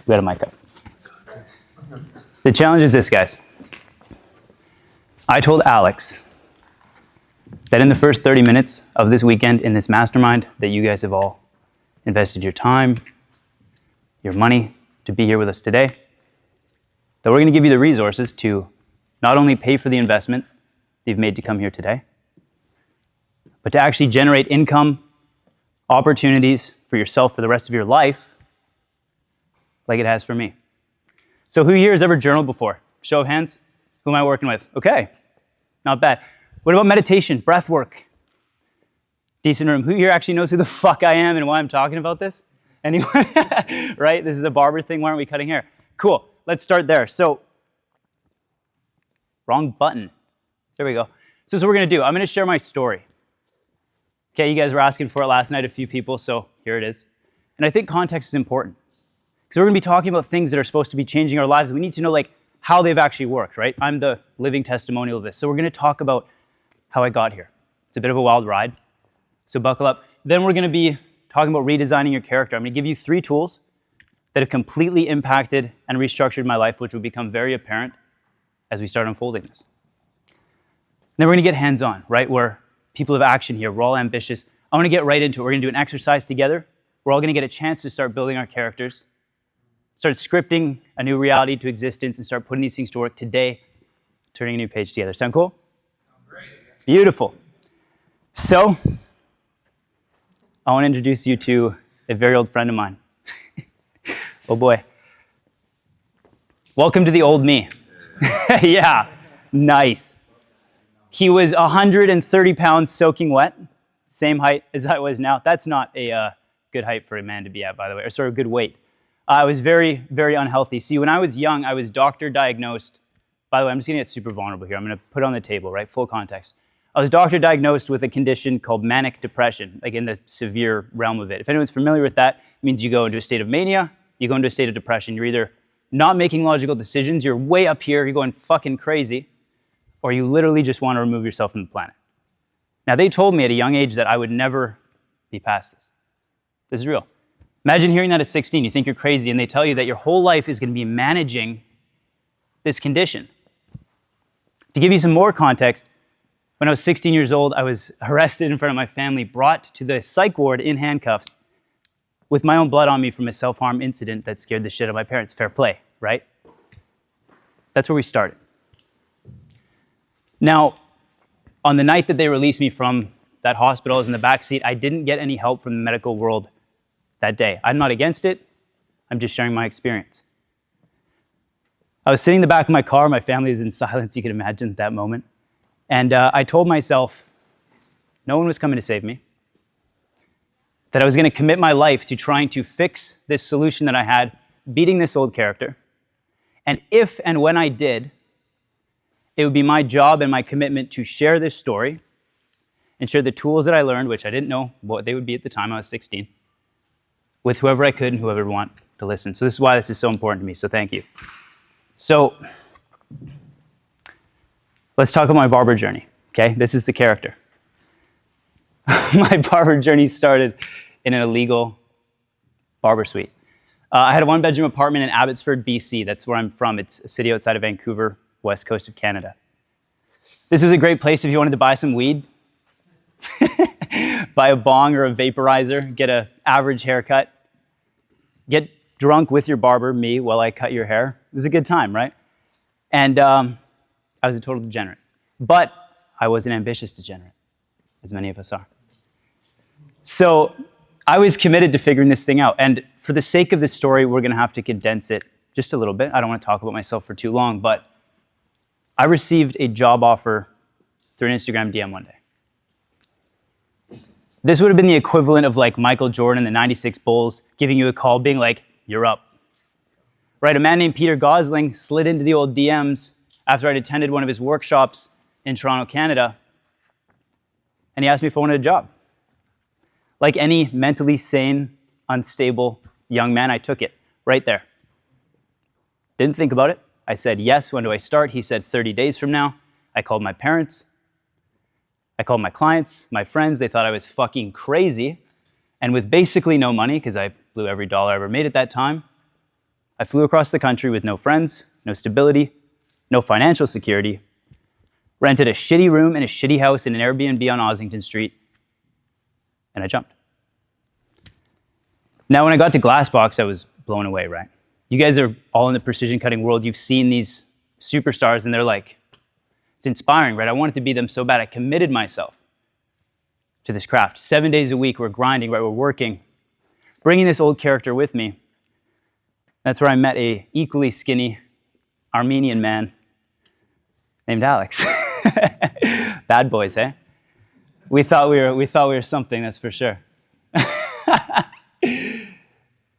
We got a mic up. The challenge is this, guys. I told Alex that in the first 30 minutes of this weekend in this mastermind that you guys have all invested your time, your money to be here with us today, that we're going to give you the resources to not only pay for the investment you've made to come here today, but to actually generate income, opportunities for yourself for the rest of your life, like it has for me. So who here has ever journaled before? Show of hands. Who am I working with? Okay, not bad. What about meditation, breath work? Decent room. Who here actually knows who the fuck I am and why I'm talking about this? Anyone? Right? This is a barber thing. Why aren't we cutting hair? Cool. Let's start there. So, wrong button. There we go. So we're going to do. I'm going to share my story. Okay, you guys were asking for it last night, a few people, so here it is. And I think context is important. Because we're going to be talking about things that are supposed to be changing our lives. We need to know how they've actually worked, right? I'm the living testimonial of this. So we're going to talk about how I got here. It's a bit of a wild ride, so buckle up. Then we're going to be talking about redesigning your character. I'm going to give you 3 tools that have completely impacted and restructured my life, which will become very apparent as we start unfolding this. Then we're going to get hands-on, right? We're people of action here. We're all ambitious. I want to get right into it. We're going to do an exercise together. We're all going to get a chance to start building our characters, start scripting a new reality to existence, and start putting these things to work today, turning a new page together. Sound cool? Great. Beautiful. So, I want to introduce you to a very old friend of mine. Oh boy. Welcome to the old me. Yeah, nice. He was 130 pounds soaking wet, same height as I was now. That's not a good height for a man to be at, by the way, or sort of good weight. I was very, very unhealthy. See, when I was young, I was doctor diagnosed. By the way, I'm just going to get super vulnerable here. I'm going to put it on the table, right? Full context. I was doctor diagnosed with a condition called manic depression, like in the severe realm of it. If anyone's familiar with that, it means you go into a state of mania, you go into a state of depression. You're either not making logical decisions, you're way up here, you're going fucking crazy, or you literally just want to remove yourself from the planet. Now, they told me at a young age that I would never be past this. This is real. Imagine hearing that at 16. You think you're crazy, and they tell you that your whole life is going to be managing this condition. To give you some more context, when I was 16 years old, I was arrested in front of my family, brought to the psych ward in handcuffs with my own blood on me from a self-harm incident that scared the shit out of my parents. Fair play, right? That's where we started. Now, on the night that they released me from that hospital, I was in the back seat. I didn't get any help from the medical world that day. I'm not against it. I'm just sharing my experience. I was sitting in the back of my car. My family was in silence, you can imagine, at that moment. And I told myself no one was coming to save me, that I was going to commit my life to trying to fix this solution that I had, beating this old character. And if and when I did, it would be my job and my commitment to share this story and share the tools that I learned, which I didn't know what they would be at the time. I was 16, with whoever I could and whoever would want to listen. So this is why this is so important to me, so thank you. So let's talk about my barber journey, okay? This is the character. My barber journey started in an illegal barber suite. I had a 1-bedroom apartment in Abbotsford, BC. That's where I'm from. It's a city outside of Vancouver, west coast of Canada. This was a great place if you wanted to buy some weed, buy a bong or a vaporizer, get an average haircut, get drunk with your barber, me, while I cut your hair. It was a good time, right? And I was a total degenerate. But I was an ambitious degenerate, as many of us are. So I was committed to figuring this thing out. And for the sake of this story, we're going to have to condense it just a little bit. I don't want to talk about myself for too long, but I received a job offer through an Instagram DM one day. This would have been the equivalent of like Michael Jordan, the 96 Bulls, giving you a call, being like, you're up. Right, a man named Peter Gosling slid into the old DMs after I'd attended one of his workshops in Toronto, Canada, and he asked me if I wanted a job. Like any mentally sane, unstable young man, I took it right there. Didn't think about it. I said, yes, when do I start? He said 30 days from now. I called my parents. I called my clients, my friends. They thought I was fucking crazy. And with basically no money, because I blew every dollar I ever made at that time, I flew across the country with no friends, no stability, no financial security, rented a shitty room in a shitty house in an Airbnb on Ossington Street, and I jumped. Now, when I got to Glassbox, I was blown away, right? You guys are all in the precision cutting world. You've seen these superstars, and they're like, it's inspiring, right? I wanted to be them so bad. I committed myself to this craft. 7 days a week, we're grinding, right? We're working, bringing this old character with me. That's where I met a equally skinny Armenian man named Alex. Bad boys, eh? We thought we were something, that's for sure.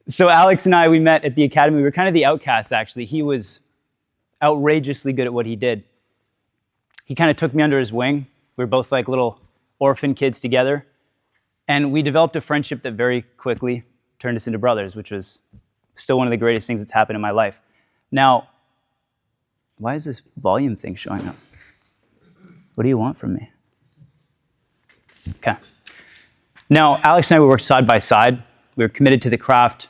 So Alex and I, we met at the academy. We were kind of the outcasts, actually. He was outrageously good at what he did. He kind of took me under his wing. We were both like little orphan kids together. And we developed a friendship that very quickly turned us into brothers, which was still one of the greatest things that's happened in my life. Now, why is this volume thing showing up? What do you want from me? Okay. Now, Alex and I, we worked side by side. We were committed to the craft.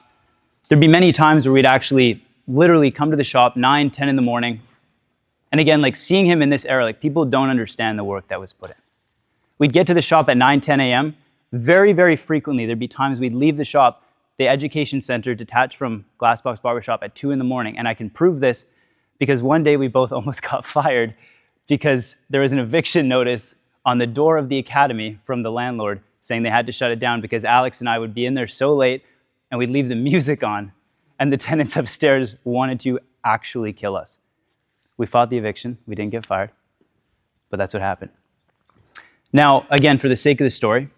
There'd be many times where we'd actually literally come to the shop 9, 10 in the morning. And again, like seeing him in this era, like people don't understand the work that was put in. We'd get to the shop at 9, 10 a.m. Very, very frequently, there'd be times we'd leave the shop, the education center detached from Glassbox Barbershop at 2 in the morning. And I can prove this because one day we both almost got fired because there was an eviction notice on the door of the academy from the landlord saying they had to shut it down because Alex and I would be in there so late and we'd leave the music on and the tenants upstairs wanted to actually kill us. We fought the eviction. We didn't get fired, but that's what happened. Now, again, for the sake of the story,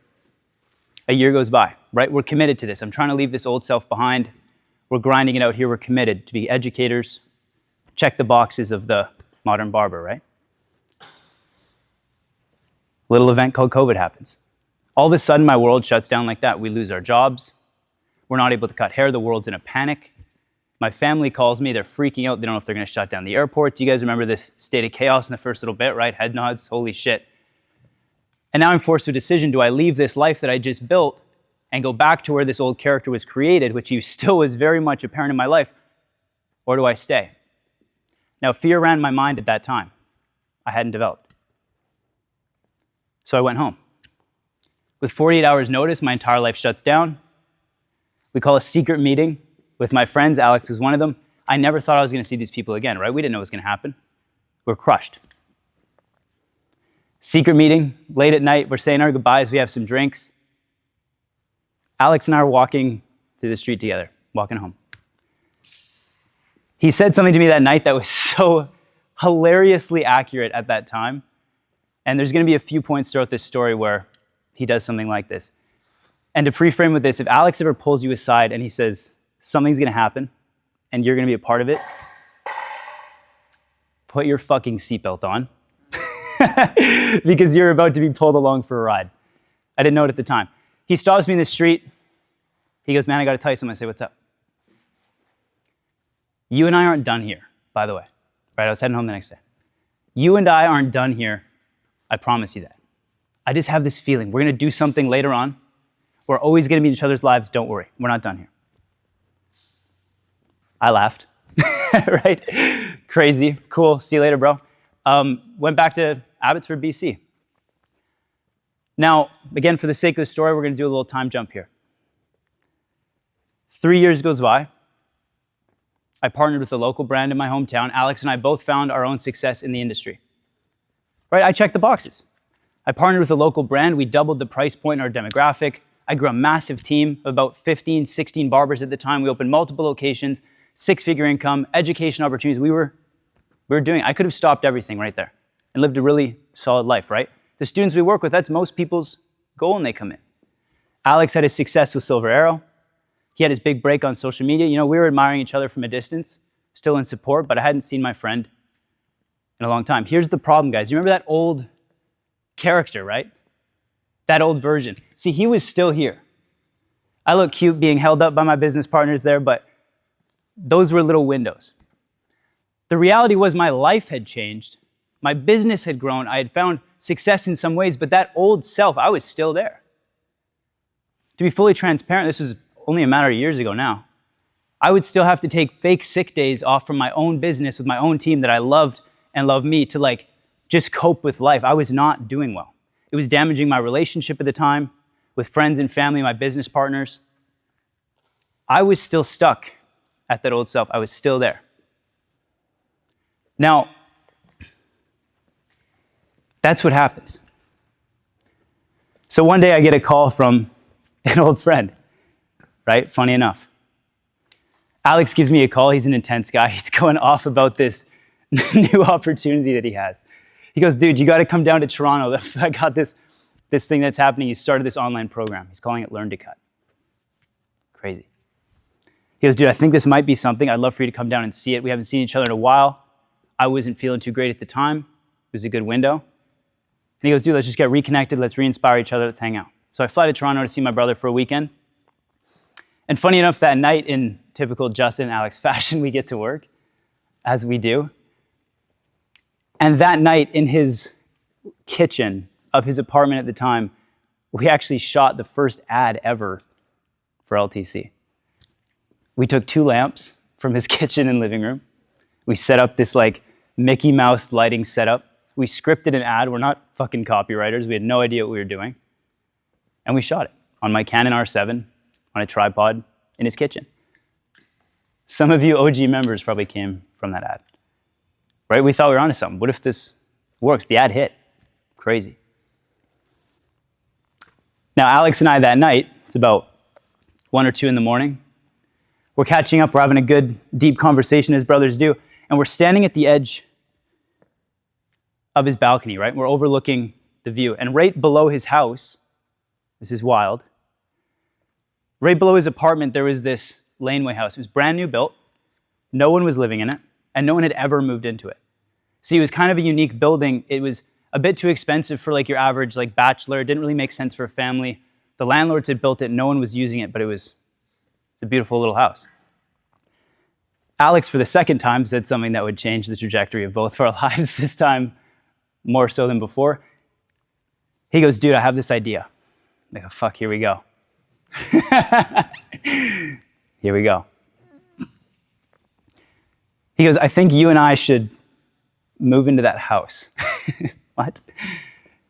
a year goes by, right? We're committed to this. I'm trying to leave this old self behind. We're grinding it out here. We're committed to be educators, check the boxes of the modern barber, right? Little event called COVID happens. All of a sudden, my world shuts down like that. We lose our jobs. We're not able to cut hair. The world's in a panic. My family calls me. They're freaking out. They don't know if they're going to shut down the airport. Do you guys remember this state of chaos in the first little bit, right? Head nods. Holy shit. And now I'm forced to a decision. Do I leave this life that I just built and go back to where this old character was created, which still was very much apparent in my life, or do I stay? Now, fear ran my mind at that time. I hadn't developed. So I went home. With 48 hours notice, my entire life shuts down. We call a secret meeting with my friends. Alex was one of them. I never thought I was going to see these people again, right? We didn't know what was going to happen. We're crushed. Secret meeting, late at night. We're saying our goodbyes. We have some drinks. Alex and I are walking through the street together, walking home. He said something to me that night that was so hilariously accurate at that time. And there's going to be a few points throughout this story where he does something like this. And to pre-frame with this, if Alex ever pulls you aside and he says, something's going to happen and you're going to be a part of it, put your fucking seatbelt on because you're about to be pulled along for a ride. I didn't know it at the time. He stops me in the street. He goes, man, I got to tell you something. I say, what's up? You and I aren't done here, by the way. Right, I was heading home the next day. You and I aren't done here. I promise you that. I just have this feeling. We're going to do something later on. We're always going to be in each other's lives. Don't worry. We're not done here. I laughed. Right? Crazy. Cool. See you later, bro. Went back to Abbotsford, BC. Now, again, for the sake of the story, we're going to do a little time jump here. 3 years goes by. I partnered with a local brand in my hometown. Alex and I both found our own success in the industry. Right? I checked the boxes. I partnered with a local brand. We doubled the price point in our demographic. I grew a massive team of about 15, 16 barbers at the time. We opened multiple locations, 6-figure income, education opportunities. We were doing. I could have stopped everything right there and lived a really solid life, right? The students we work with, that's most people's goal when they come in. Alex had his success with Silver Arrow. He had his big break on social media. You know, we were admiring each other from a distance, still in support, but I hadn't seen my friend in a long time. Here's the problem, guys. You remember that old character, right? That old version. See, he was still here. I look cute being held up by my business partners there, but those were little windows. The reality was my life had changed. My business had grown. I had found success in some ways, but that old self, I was still there. To be fully transparent, this was only a matter of years ago now. I would still have to take fake sick days off from my own business with my own team that I loved and loved me to like just cope with life. I was not doing well. It was damaging my relationship at the time with friends and family, my business partners. I was still stuck at that old self. I was still there. Now, that's what happens. So one day I get a call from an old friend, right? Funny enough. Alex gives me a call. He's an intense guy. He's going off about this new opportunity that he has. He goes, dude, you got to come down to Toronto. I got this thing that's happening. He started this online program. He's calling it Learn to Cut. Crazy. He goes, dude, I think this might be something. I'd love for you to come down and see it. We haven't seen each other in a while. I wasn't feeling too great at the time. It was a good window. And he goes, dude, let's just get reconnected. Let's re-inspire each other. Let's hang out. So I fly to Toronto to see my brother for a weekend. And funny enough, that night, in typical Justin and Alex fashion, we get to work, as we do. And that night, in his kitchen of his apartment at the time, we actually shot the first ad ever for LTC. We took 2 lamps from his kitchen and living room. We set up this like Mickey Mouse lighting setup. We scripted an ad. We're not fucking copywriters. We had no idea what we were doing. And we shot it on my Canon R7 on a tripod in his kitchen. Some of you OG members probably came from that ad, right? We thought we were onto something. What if this works? The ad hit. Crazy. Now, Alex and I that night, it's about 1 or 2 in the morning. We're catching up. We're having a good, deep conversation as brothers do. And we're standing at the edge of his balcony, right? We're overlooking the view. And right below his house, this is wild, right below his apartment, there was this laneway house. It was brand new built. No one was living in it, and no one had ever moved into it. See, it was kind of a unique building. It was a bit too expensive for like your average like bachelor. It didn't really make sense for a family. The landlords had built it. No one was using it, but it's a beautiful little house. Alex, for the second time, said something that would change the trajectory of both of our lives, this time more so than before. He goes, dude, I have this idea. I go, fuck, here we go. Here we go. He goes, I think you and I should move into that house. What?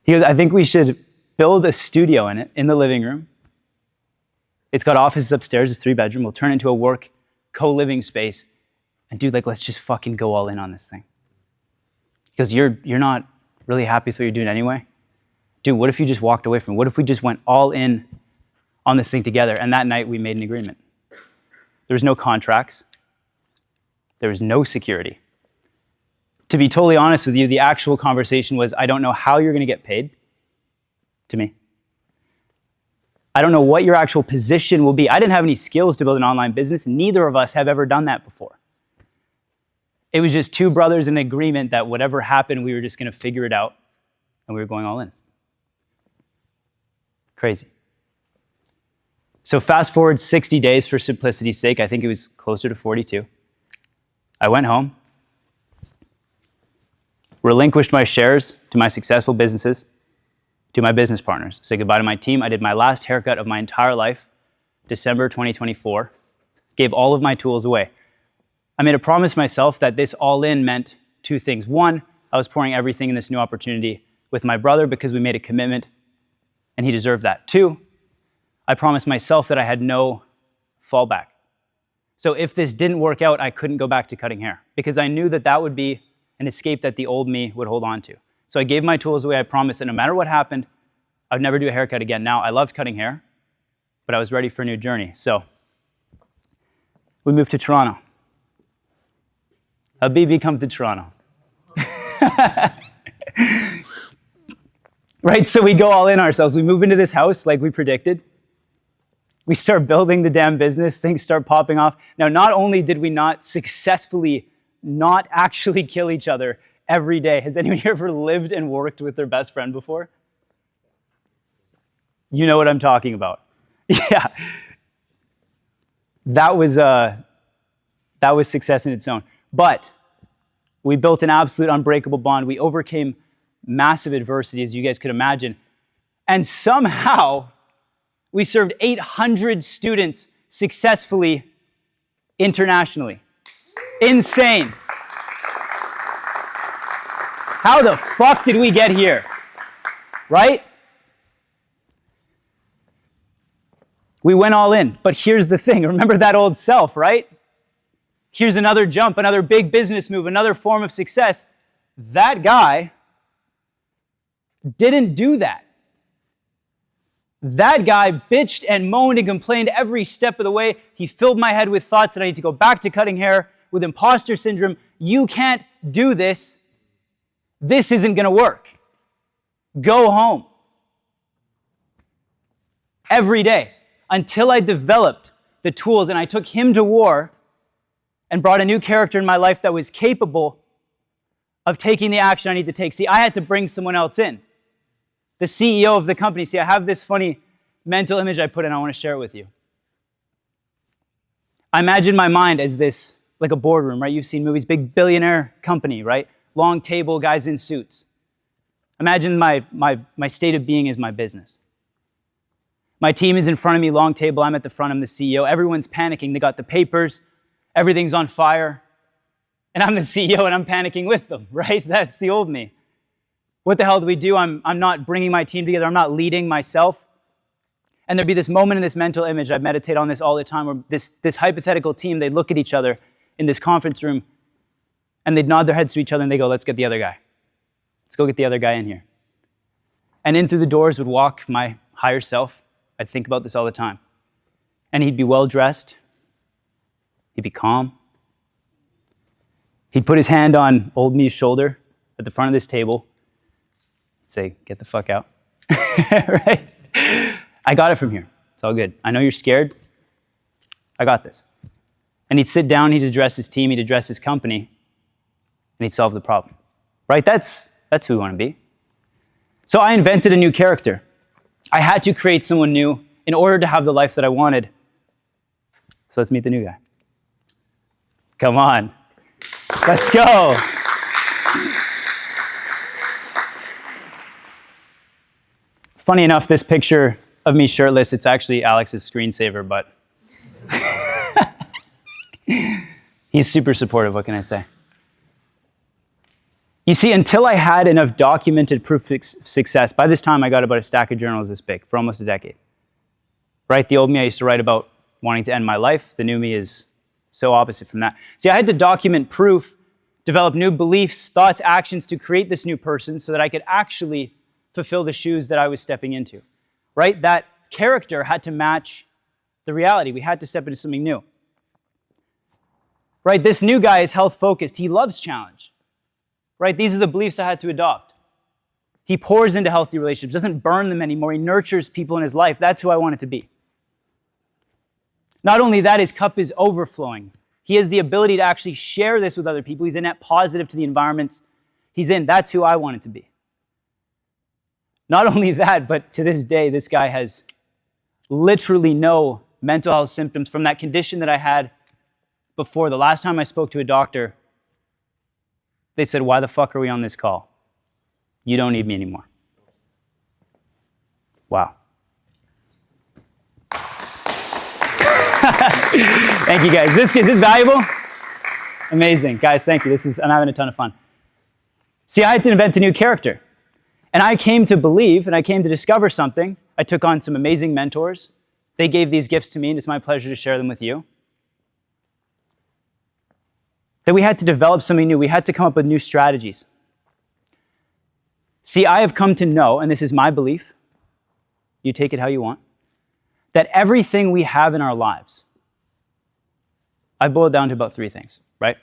He goes, I think we should build a studio in it, in the living room. It's got offices upstairs, it's 3-bedroom. We'll turn it into a work co-living space. And dude, like, let's just fucking go all in on this thing. Because you're not really happy with what you're doing anyway. Dude, what if you just walked away from it? What if we just went all in on this thing together? And that night we made an agreement. There was no contracts. There was no security. To be totally honest with you, the actual conversation was, I don't know how you're going to get paid to me. I don't know what your actual position will be. I didn't have any skills to build an online business. Neither of us have ever done that before. It was just 2 brothers in agreement that whatever happened, we were just going to figure it out, and we were going all in. Crazy. So fast forward 60 days for simplicity's sake. I think it was closer to 42. I went home, relinquished my shares to my successful businesses, to my business partners. Said goodbye to my team. I did my last haircut of my entire life, December 2024. Gave all of my tools away. I made a promise to myself that this all-in meant 2 things. 1, I was pouring everything in this new opportunity with my brother because we made a commitment and he deserved that. 2, I promised myself that I had no fallback. So if this didn't work out, I couldn't go back to cutting hair because I knew that that would be an escape that the old me would hold on to. So I gave my tools away. I promised that no matter what happened, I would never do a haircut again. Now, I loved cutting hair, but I was ready for a new journey. So we moved to Toronto. Habibi, come to Toronto. Right, so we go all in ourselves. We move into this house like we predicted. We start building the damn business. Things start popping off. Now, not only did we not successfully not actually kill each other every day. Has anyone here ever lived and worked with their best friend before? You know what I'm talking about. Yeah. That was success in its own. But we built an absolute unbreakable bond. We overcame massive adversity, as you guys could imagine. And somehow, we served 800 students successfully internationally. Insane. How the fuck did we get here? Right? We went all in. But here's the thing. Remember that old self, right? Here's another jump, another big business move, another form of success. That guy didn't do that. That guy bitched and moaned and complained every step of the way. He filled my head with thoughts that I need to go back to cutting hair with imposter syndrome. You can't do this. This isn't going to work. Go home. Every day. Until I developed the tools and I took him to war and brought a new character in my life that was capable of taking the action I need to take. See, I had to bring someone else in. The CEO of the company. See, I have this funny mental image I put in. I want to share it with you. I imagine my mind as this, like a boardroom, right? You've seen movies, big billionaire company, right? Long table, guys in suits. Imagine my state of being is my business. My team is in front of me, long table. I'm at the front. I'm the CEO. Everyone's panicking. They got the papers. Everything's on fire. And I'm the CEO and I'm panicking with them, right? That's the old me. What the hell do we do? I'm not bringing my team together. I'm not leading myself. And there'd be this moment in this mental image. I meditate on this all the time where this hypothetical team, they'd look at each other in this conference room and they'd nod their heads to each other and they go, let's get the other guy. Let's go get the other guy in here. And in through the doors would walk my higher self. I'd think about this all the time. And he'd be well-dressed. He'd be calm. He'd put his hand on old me's shoulder at the front of this table. Say, get the fuck out. Right? I got it from here. It's all good. I know you're scared. I got this. And he'd sit down, he'd address his team, he'd address his company, and he'd solve the problem. Right? That's who we want to be. So I invented a new character. I had to create someone new in order to have the life that I wanted. So let's meet the new guy. Come on. Let's go. Funny enough, this picture of me shirtless, it's actually Alex's screensaver, but he's super supportive, what can I say? You see, until I had enough documented proof of success, by this time I got about a stack of journals this big for almost a decade. Right? The old me I used to write about wanting to end my life. The new me is so opposite from that. See, I had to document proof, develop new beliefs, thoughts, actions to create this new person so that I could actually fulfill the shoes that I was stepping into. Right? That character had to match the reality. We had to step into something new. Right? This new guy is health focused. He loves challenge. Right? These are the beliefs I had to adopt. He pours into healthy relationships, doesn't burn them anymore. He nurtures people in his life. That's who I wanted to be. Not only that, his cup is overflowing. He has the ability to actually share this with other people. He's a net positive to the environments he's in. That's who I wanted to be. Not only that, but to this day, this guy has literally no mental health symptoms from that condition that I had before. The last time I spoke to a doctor, they said, why the fuck are we on this call? You don't need me anymore. Wow. Thank you, guys. Is this valuable? Amazing. Guys, thank you. I'm having a ton of fun. See, I had to invent a new character. And I came to believe, and I came to discover something. I took on some amazing mentors. They gave these gifts to me, and it's my pleasure to share them with you. That we had to develop something new. We had to come up with new strategies. See, I have come to know, and this is my belief, you take it how you want, that everything we have in our lives, I boiled down to about 3 things, right?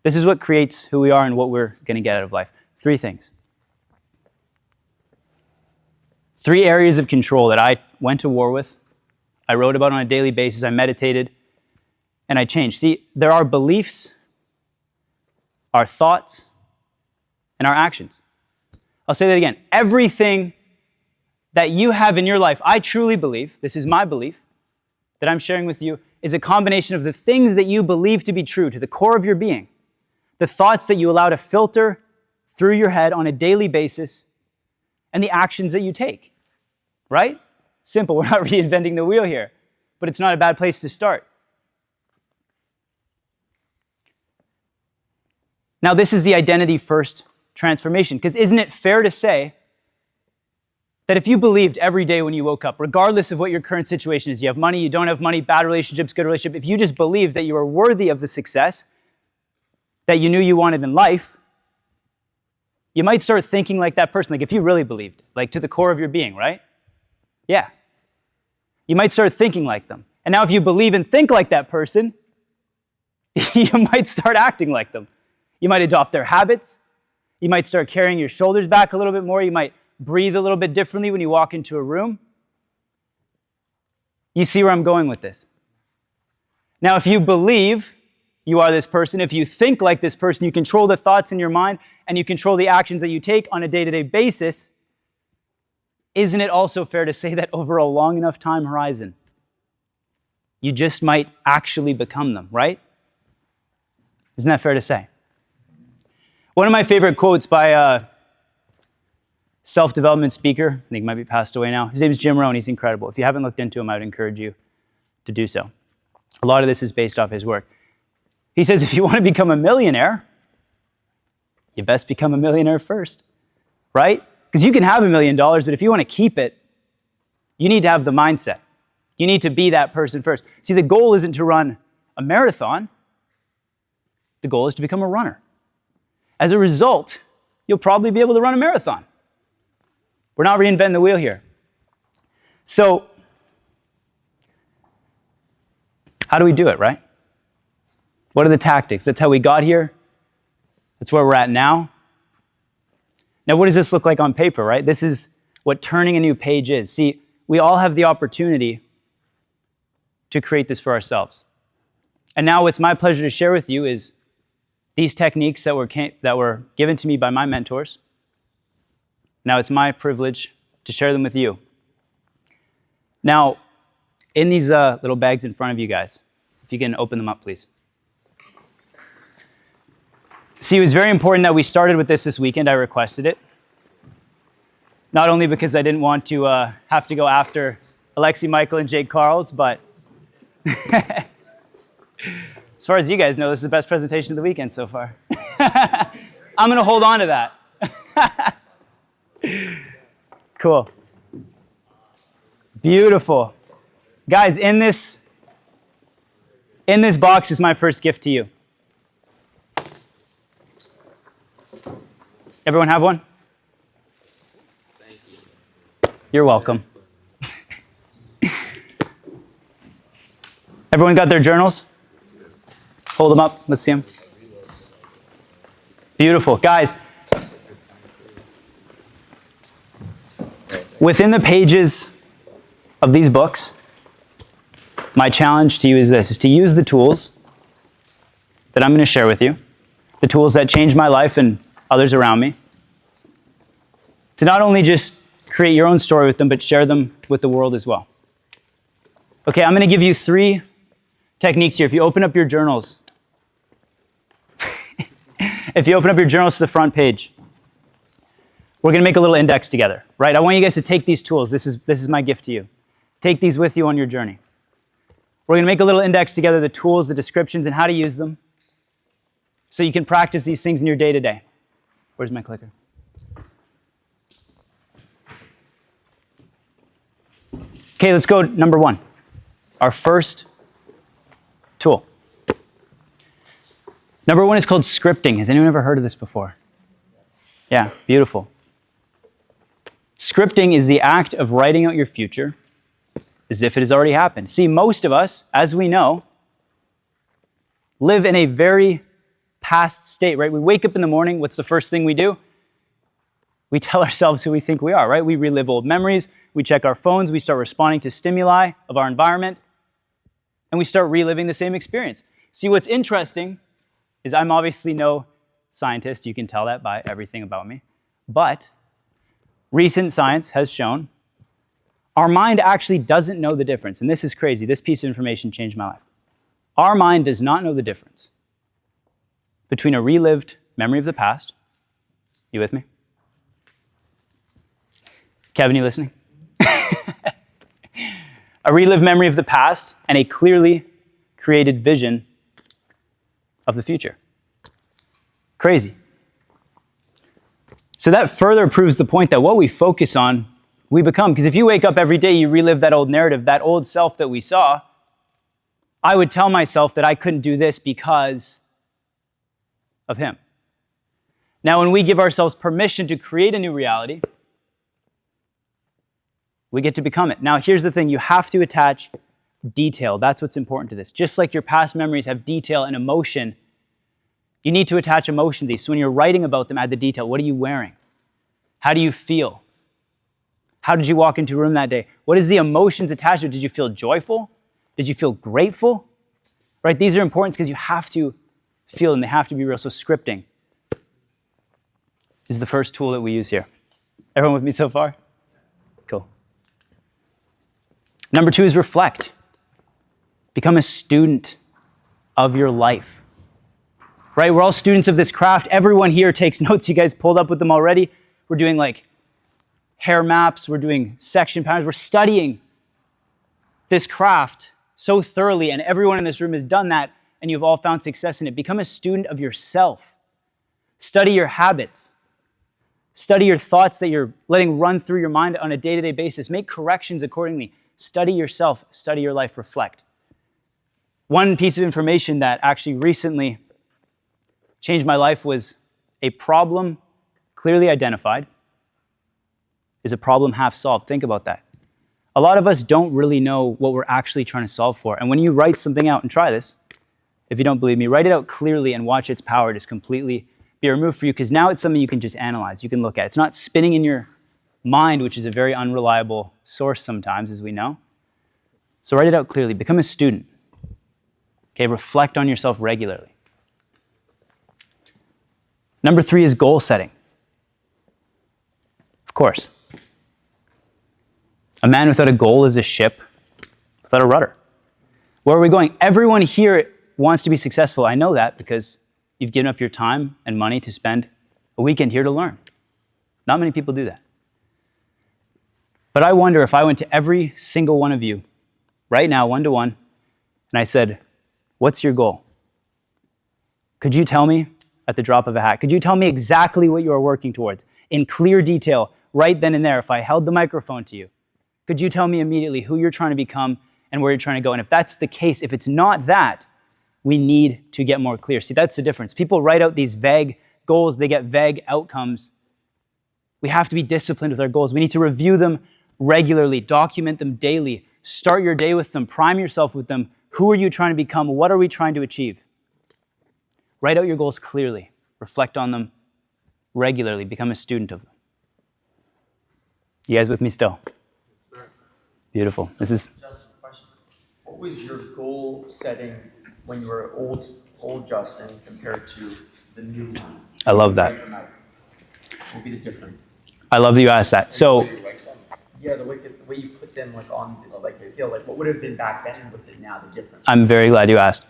This is what creates who we are and what we're going to get out of life. 3 things. 3 areas of control that I went to war with, I wrote about on a daily basis, I meditated, and I changed. See, there are beliefs, our thoughts, and our actions. I'll say that again. Everything that you have in your life, I truly believe, this is my belief, that I'm sharing with you, is a combination of the things that you believe to be true, to the core of your being, the thoughts that you allow to filter through your head on a daily basis, and the actions that you take, right? Simple, we're not reinventing the wheel here, but it's not a bad place to start. Now, this is the identity-first transformation, because isn't it fair to say that if you believed every day when you woke up, regardless of what your current situation is, you have money, you don't have money, bad relationships, good relationship, if you just believed that you were worthy of the success that you knew you wanted in life, you might start thinking like that person, like if you really believed, like to the core of your being, right? Yeah. You might start thinking like them. And now if you believe and think like that person, you might start acting like them. You might adopt their habits. You might start carrying your shoulders back a little bit more. You might breathe a little bit differently when you walk into a room. You see where I'm going with this? Now, if you believe you are this person, if you think like this person, you control the thoughts in your mind and you control the actions that you take on a day-to-day basis, isn't it also fair to say that over a long enough time horizon, you just might actually become them, right? Isn't that fair to say? One of my favorite quotes by a self-development speaker, I think he might be passed away now. His name is Jim Rohn. He's incredible. If you haven't looked into him, I would encourage you to do so. A lot of this is based off his work. He says, if you want to become a millionaire, you best become a millionaire first, right? Because you can have $1 million, but if you want to keep it, you need to have the mindset. You need to be that person first. See, the goal isn't to run a marathon. The goal is to become a runner. As a result, you'll probably be able to run a marathon. We're not reinventing the wheel here. So, how do we do it, right? What are the tactics? That's how we got here. That's where we're at now. Now, what does this look like on paper, right? This is what turning a new page is. See, we all have the opportunity to create this for ourselves. And now what's my pleasure to share with you is these techniques that were given to me by my mentors. Now it's my privilege to share them with you. Now, in these little bags in front of you guys, if you can open them up, please. See, it was very important that we started with this weekend. I requested it. Not only because I didn't want to have to go after Alexi Michael and Jake Carls, but as far as you guys know, this is the best presentation of the weekend so far. I'm going to hold on to that. Cool. Beautiful. Guys, in this box is my first gift to you. Everyone have one? Thank you. You're welcome. Everyone got their journals? Hold them up. Let's see them. Beautiful. Guys, within the pages of these books, my challenge to you is this, is to use the tools that I'm going to share with you, the tools that changed my life and others around me, to not only just create your own story with them, but share them with the world as well. Okay, I'm going to give you 3 techniques here. If you open up your journals, if you open up your journals to the front page, we're going to make a little index together, right? I want you guys to take these tools. This is my gift to you. Take these with you on your journey. We're going to make a little index together, the tools, the descriptions, and how to use them so you can practice these things in your day-to-day. Where's my clicker? Okay, let's go number 1. Our first tool. Number 1 is called scripting. Has anyone ever heard of this before? Yeah, beautiful. Scripting is the act of writing out your future as if it has already happened. See, most of us, as we know, live in a very past state, right? We wake up in the morning, what's the first thing we do? We tell ourselves who we think we are, right? We relive old memories, we check our phones, we start responding to stimuli of our environment, and we start reliving the same experience. See, what's interesting is I'm obviously no scientist, you can tell that by everything about me, but recent science has shown our mind actually doesn't know the difference, and this is crazy. This piece of information changed my life. Our mind does not know the difference between a relived memory of the past. You with me? Kevin, you listening? A relived memory of the past and a clearly created vision of the future. Crazy. So that further proves the point that what we focus on, we become. Because if you wake up every day, you relive that old narrative, that old self that we saw, I would tell myself that I couldn't do this because of him. Now, when we give ourselves permission to create a new reality, we get to become it. Now, here's the thing. You have to attach detail. That's what's important to this. Just like your past memories have detail and emotion, you need to attach emotion to these. So when you're writing about them, add the detail. What are you wearing? How do you feel? How did you walk into a room that day? What is the emotions attached to it? Did you feel joyful? Did you feel grateful? Right? These are important because you have to feel them. They have to be real. So scripting is the first tool that we use here. Everyone with me so far? Cool. Number 2 is reflect. Become a student of your life. Right? We're all students of this craft. Everyone here takes notes. You guys pulled up with them already. We're doing like hair maps. We're doing section patterns. We're studying this craft so thoroughly, and everyone in this room has done that, and you've all found success in it. Become a student of yourself. Study your habits. Study your thoughts that you're letting run through your mind on a day-to-day basis. Make corrections accordingly. Study yourself. Study your life. Reflect. One piece of information that actually recently changed my life was a problem clearly identified is a problem half solved. Think about that. A lot of us don't really know what we're actually trying to solve for. And when you write something out, and try this, if you don't believe me, write it out clearly and watch its power just completely be removed for you, because now it's something you can just analyze, you can look at. It's not spinning in your mind, which is a very unreliable source sometimes, as we know. So write it out clearly. Become a student. Okay, reflect on yourself regularly. Number 3 is goal setting. Of course. A man without a goal is a ship without a rudder. Where are we going? Everyone here wants to be successful. I know that because you've given up your time and money to spend a weekend here to learn. Not many people do that. But I wonder if I went to every single one of you right now, one-to-one, and I said, what's your goal? Could you tell me at the drop of a hat? Could you tell me exactly what you are working towards in clear detail right then and there if I held the microphone to you? Could you tell me immediately who you're trying to become and where you're trying to go? And if that's the case, if it's not that, we need to get more clear. See, that's the difference. People write out these vague goals. They get vague outcomes. We have to be disciplined with our goals. We need to review them regularly, document them daily, start your day with them, prime yourself with them. Who are you trying to become? What are we trying to achieve? Write out your goals clearly. Reflect on them regularly. Become a student of them. You guys with me still? Sure. Beautiful. This is... Justin, question. What was your goal setting when you were old Justin compared to the new one? I love that. What would be the difference? I love that you asked that. So, Yeah, the way you put them like on this like scale, like what would have been back then and what's it now, the difference? I'm very glad you asked.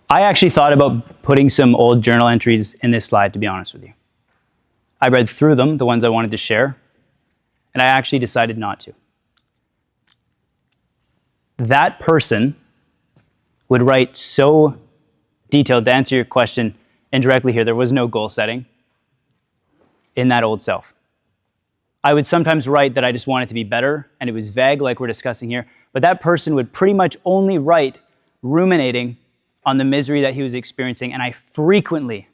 I actually thought about putting some old journal entries in this slide, to be honest with you. I read through them, the ones I wanted to share, and I actually decided not to. That person would write so detailed, to answer your question indirectly here, there was no goal setting in that old self. I would sometimes write that I just wanted to be better, and it was vague like we're discussing here, but that person would pretty much only write ruminating on the misery that he was experiencing, and I frequently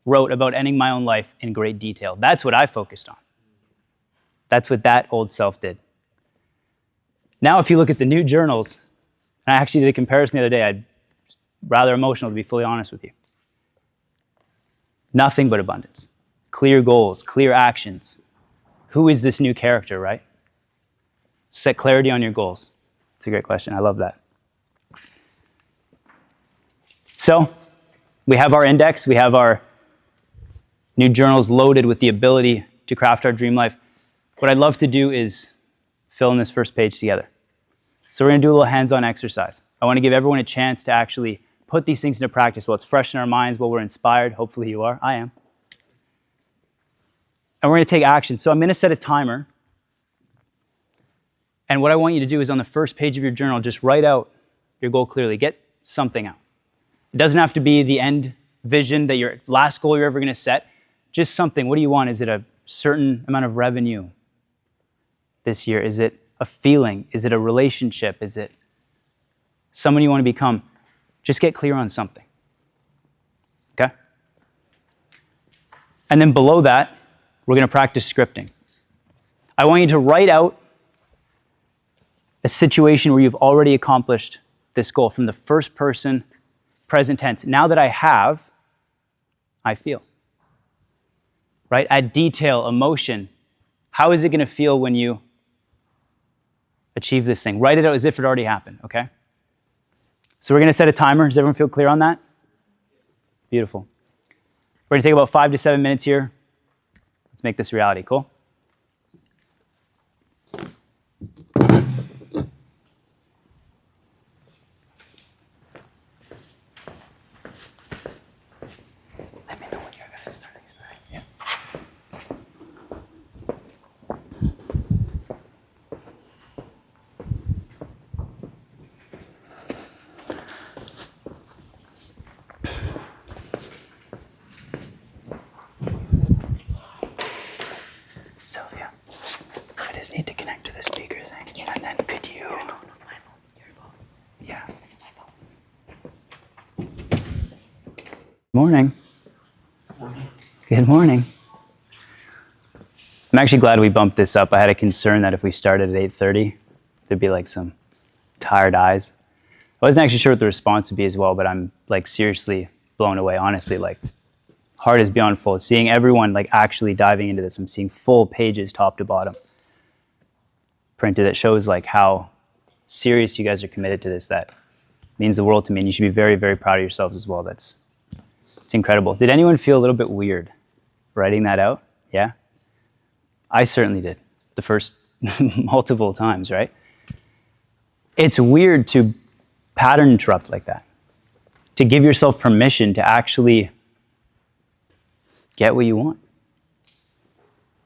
wrote about ending my own life in great detail. That's what I focused on. That's what that old self did. Now, if you look at the new journals, and I actually did a comparison the other day, I'm rather emotional to be fully honest with you. Nothing but abundance. Clear goals, clear actions. Who is this new character, right? Set clarity on your goals. It's a great question. I love that. So, we have our index. We have our new journals loaded with the ability to craft our dream life. What I'd love to do is fill in this first page together. So we're going to do a little hands-on exercise. I want to give everyone a chance to actually put these things into practice while it's fresh in our minds, while we're inspired. Hopefully you are. I am. And we're going to take action. So I'm going to set a timer. And what I want you to do is on the first page of your journal, just write out your goal clearly. Get something out. It doesn't have to be the end vision, that your last goal you're ever going to set. Just something. What do you want? Is it a certain amount of revenue this year? Is it a feeling? Is it a relationship? Is it someone you want to become? Just get clear on something. Okay? And then below that, we're going to practice scripting. I want you to write out a situation where you've already accomplished this goal from the first person, present tense. Now that I have, I feel. Right? Add detail, emotion. How is it going to feel when you achieve this thing? Write it out as if it already happened, okay? So we're going to set a timer. Does everyone feel clear on that? Beautiful. We're going to take about 5 to 7 minutes here. Let's make this reality. Cool? Let me know when you're going to start again, all right? Yeah. Sylvia, I just need to connect to the speaker thing. And then could you... Your phone, my phone. Your phone. Yeah. My phone. Morning. Morning. Good morning. I'm actually glad we bumped this up. I had a concern that if we started at 8:30, there'd be like some tired eyes. I wasn't actually sure what the response would be as well, but I'm like seriously blown away. Honestly, like heart is beyond full. Seeing everyone like actually diving into this. I'm seeing full pages top to bottom printed that shows like how serious you guys are committed to this. That means the world to me, and you should be very, very proud of yourselves as well. It's incredible. Did anyone feel a little bit weird writing that out? Yeah? I certainly did the first multiple times, right? It's weird to pattern interrupt like that, to give yourself permission to actually get what you want,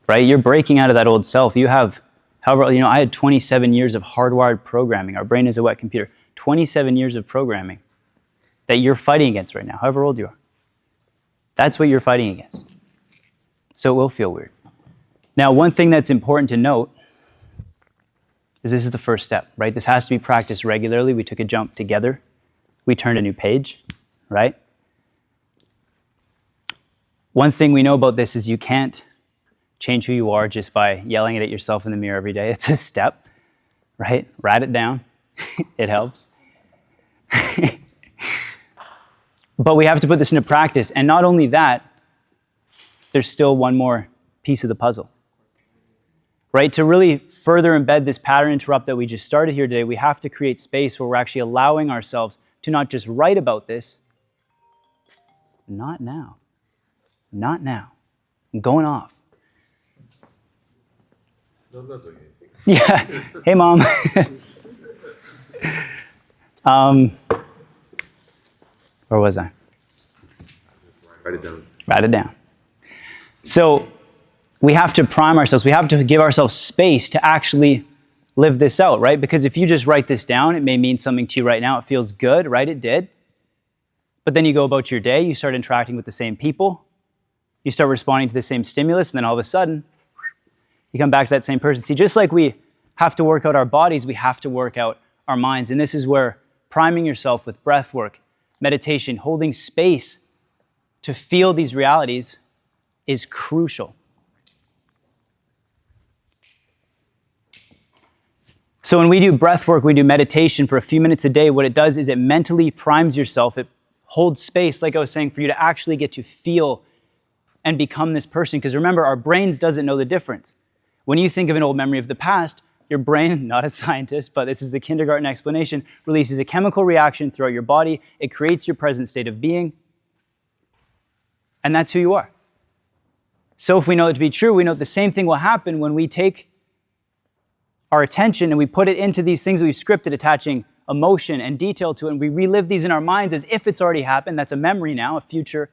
right? You're breaking out of that old self. You have, however, I had 27 years of hardwired programming. Our brain is a wet computer. 27 years of programming that you're fighting against right now, however old you are. That's what you're fighting against. So it will feel weird. Now, one thing that's important to note is this is the first step, right? This has to be practiced regularly. We took a jump together. We turned a new page, right? One thing we know about this is you can't change who you are just by yelling it at yourself in the mirror every day. It's a step, right? Write it down. It helps. But we have to put this into practice. And not only that, there's still one more piece of the puzzle, right? To really further embed this pattern interrupt that we just started here today, we have to create space where we're actually allowing ourselves to not just write about this. Not now. Not now. I'm going off. No, I'm not doing anything. Yeah. Hey, Mom. Where was I? Write it down. Write it down. So we have to prime ourselves. We have to give ourselves space to actually live this out, right? Because if you just write this down, it may mean something to you right now. It feels good, right? It did. But then you go about your day, you start interacting with the same people, you start responding to the same stimulus, and then all of a sudden, you come back to that same person. See, just like we have to work out our bodies, we have to work out our minds. And this is where priming yourself with breath work, meditation, holding space to feel these realities is crucial. So when we do breath work, we do meditation for a few minutes a day, what it does is it mentally primes yourself. It holds space, like I was saying, for you to actually get to feel and become this person. Because remember, our brains doesn't know the difference. When you think of an old memory of the past, your brain, not a scientist, but this is the kindergarten explanation, releases a chemical reaction throughout your body. It creates your present state of being. And that's who you are. So if we know it to be true, we know the same thing will happen when we take our attention and we put it into these things that we've scripted, attaching emotion and detail to it, and we relive these in our minds as if it's already happened. That's a memory now, a future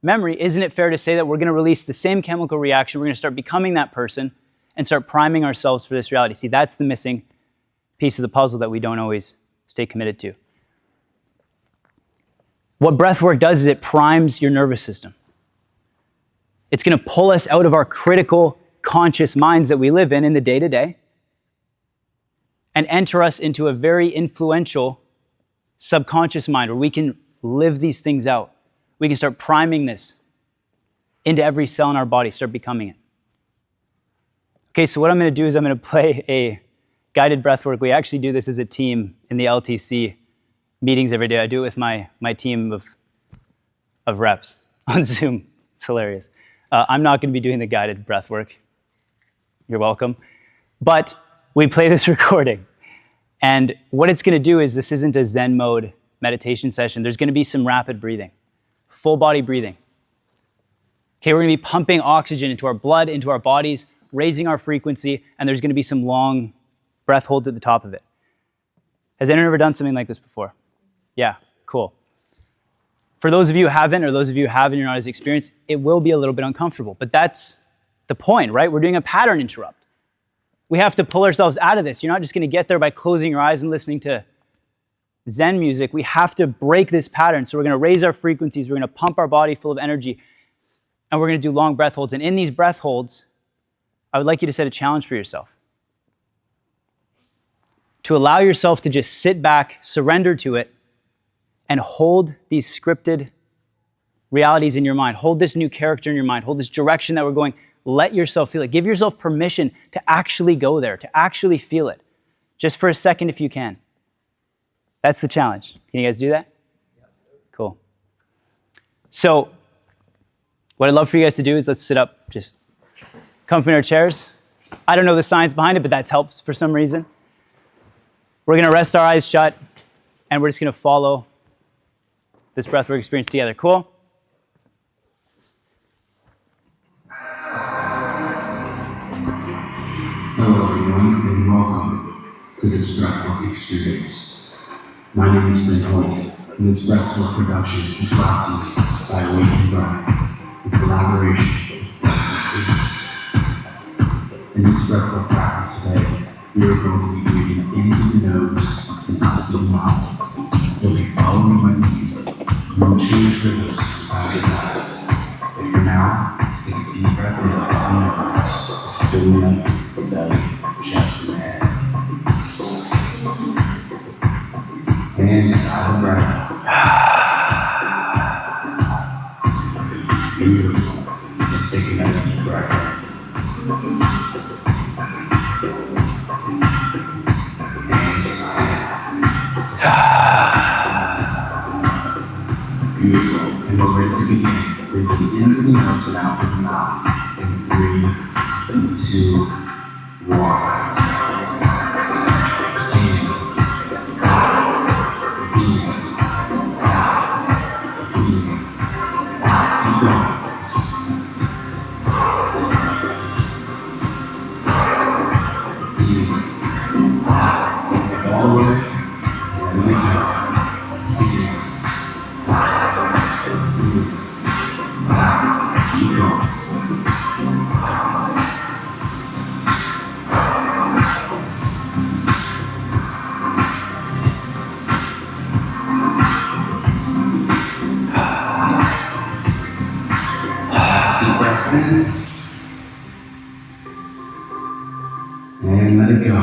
memory. Isn't it fair to say that we're going to release the same chemical reaction? We're going to start becoming that person and start priming ourselves for this reality. See, that's the missing piece of the puzzle that we don't always stay committed to. What breath work does is it primes your nervous system. It's going to pull us out of our critical, conscious minds that we live in the day-to-day and enter us into a very influential subconscious mind where we can live these things out. We can start priming this into every cell in our body, start becoming it. Okay, so what I'm going to do is I'm going to play a guided breath work. We actually do this as a team in the LTC meetings every day. I do it with my team of reps on Zoom. It's hilarious. I'm not going to be doing the guided breath work. You're welcome. But we play this recording. And what it's going to do is this isn't a Zen mode meditation session. There's going to be some rapid breathing, full body breathing. Okay, we're going to be pumping oxygen into our blood, into our bodies, raising our frequency, and there's going to be some long breath holds at the top of it. Has anyone ever done something like this before? Yeah, cool. For those of you who haven't, or those of you who have and you're not as experienced, it will be a little bit uncomfortable, but that's the point, right? We're doing a pattern interrupt. We have to pull ourselves out of this. You're not just going to get there by closing your eyes and listening to Zen music. We have to break this pattern. So we're going to raise our frequencies. We're going to pump our body full of energy, and we're going to do long breath holds. And in these breath holds, I would like you to set a challenge for yourself. To allow yourself to just sit back, surrender to it, and hold these scripted realities in your mind. Hold this new character in your mind. Hold this direction that we're going. Let yourself feel it. Give yourself permission to actually go there, to actually feel it. Just for a second if you can. That's the challenge. Can you guys do that? Cool. So, what I'd love for you guys to do is let's sit up, just comfy in our chairs. I don't know the science behind it, but that helps for some reason. We're going to rest our eyes shut, and we're just going to follow this breathwork experience together. Cool? Hello everyone, and welcome to this breathwork experience. My name is Bennett, and this breathwork production is brought to you by Awaken Breath in collaboration with Breathwork. In this breathwork practice today, we are going to be breathing into the nose and out through the mouth. You'll be following my lead. No change rhythms without your breath. And for now, let's take a deep breath in on your nose, filling up the belly, chest, and head. And silent breath out. Beautiful. Let's take another deep breath in. And silent. Beautiful. And we're ready to begin. Breathing in through the nose and out through the mouth. In 3, 2, 1. And let it go.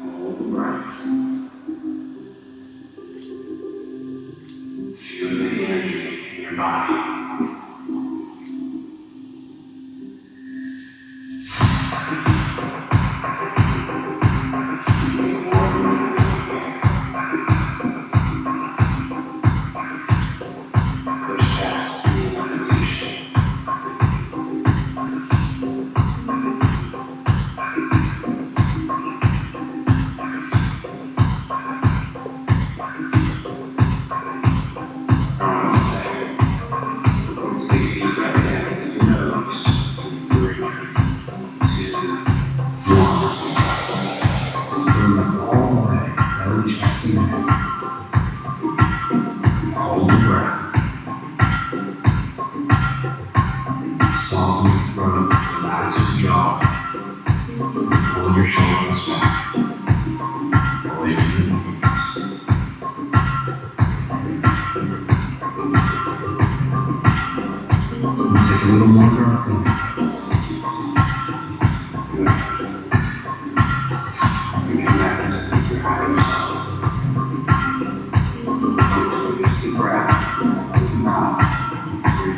Hold the breath. Feel the energy in your body. Release the breath. Open the mouth. 3,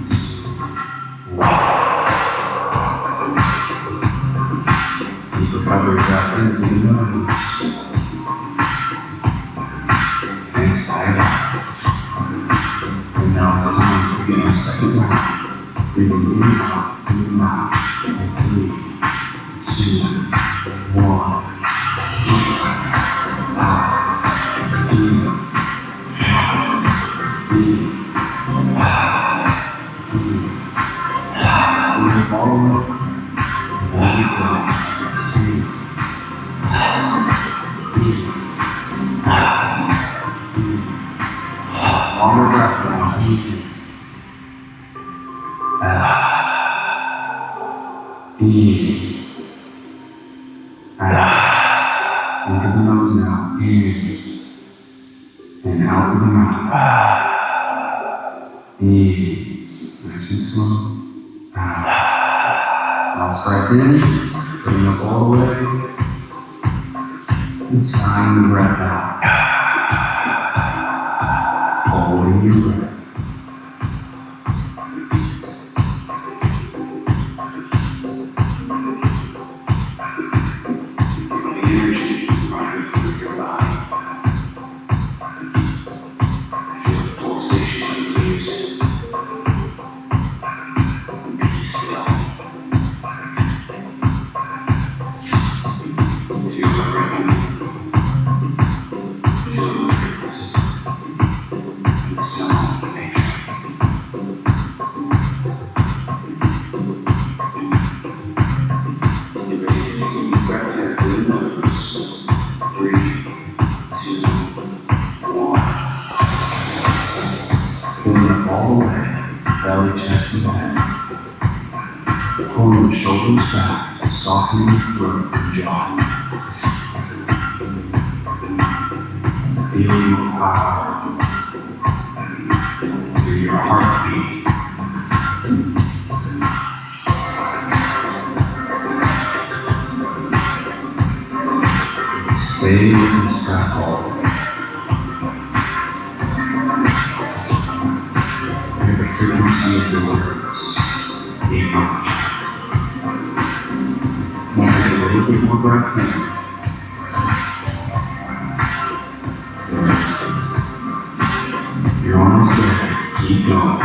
2, 1. Deep recovery breath in through the nose. And sigh out. And now it's time to begin our second round. Breathing in and out through the mouth. And 3, 2, 1. Longer breaths now. In. Out. Look at the nose now. In. And out to the mouth. In. Nice and slow. Out. Last breath in. Bring up all the way. And sighing the breath out. Holding your breath. Energy running through your body. Feel the pulsation of the leaves. Be still. Feel the rhythm. Feel the frequency. And the sound of nature. Get ready to take a deep breath in through the nose. 3, 2, 1. Pulling up all the way, belly, chest, and head. Pulling the shoulders back, softening the throat and jaw. Feel your power through your heartbeat. Stay with this breath hold. Hear the frequency of the words. Be much. Now take a little bit more breath in. Good. You're almost there. Keep going.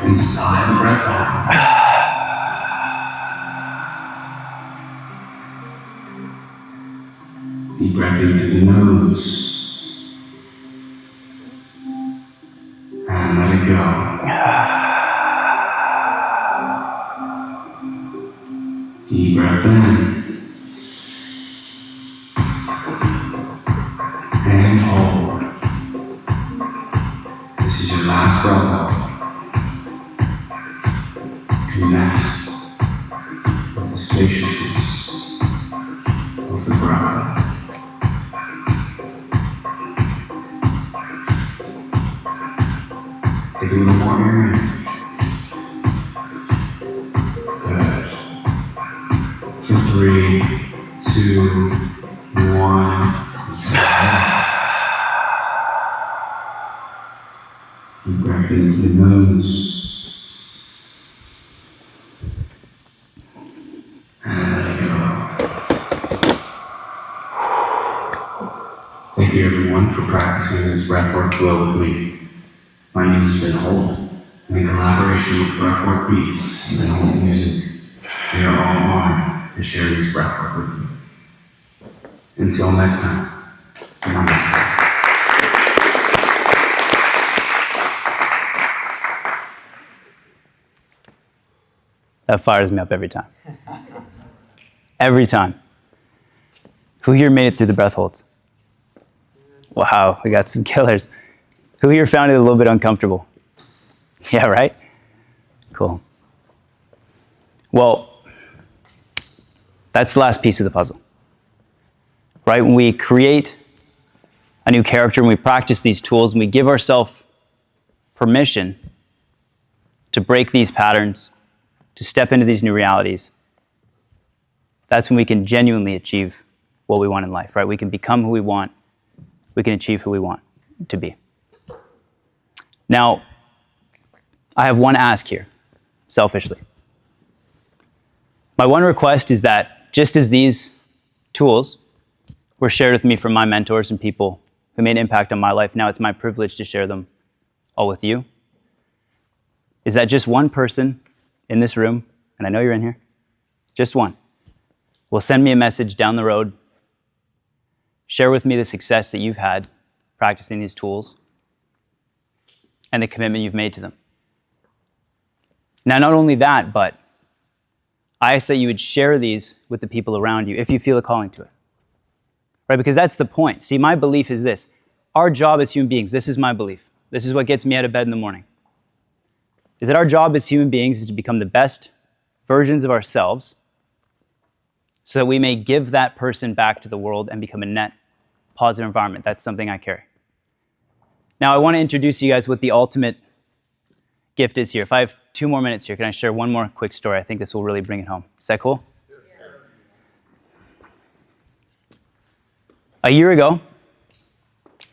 And sigh the breath out. Deep breath into the nose. And let it go. Deep breath in. And hold. This is your last breath out. Connect with the spaciousness of the breath. Take a little more air in. Good. For 3, 2, 1. Deep breath into the nose. Thank you everyone for practicing this breathwork flow with me. My name is Bennett, and in collaboration with Breathwork Beats and Bennett Music, we are all honored to share this breathwork with you. Until next time, namaste. That fires me up every time. Every time. Who here made it through the breath holds? Wow, we got some killers. Who here found it a little bit uncomfortable? Yeah, right? Cool. Well, that's the last piece of the puzzle. Right? When we create a new character, when we practice these tools and we give ourselves permission to break these patterns, to step into these new realities, that's when we can genuinely achieve what we want in life, right? We can become who we want. We can achieve who we want to be. Now, I have one ask here, selfishly. My one request is that just as these tools were shared with me from my mentors and people who made an impact on my life, now it's my privilege to share them all with you, is that just one person in this room, and I know you're in here, just one, will send me a message down the road, share with me the success that you've had practicing these tools and the commitment you've made to them. Now, not only that, but I ask that you would share these with the people around you if you feel a calling to it, right? Because that's the point. See, my belief is this. Our job as human beings, this is my belief. This is what gets me out of bed in the morning, is that our job as human beings is to become the best versions of ourselves so that we may give that person back to the world and become a net positive environment. That's something I carry. Now, I want to introduce you guys what the ultimate gift is here. If I have 2 more minutes here, can I share one more quick story? I think this will really bring it home. Is that cool? Yeah. A year ago,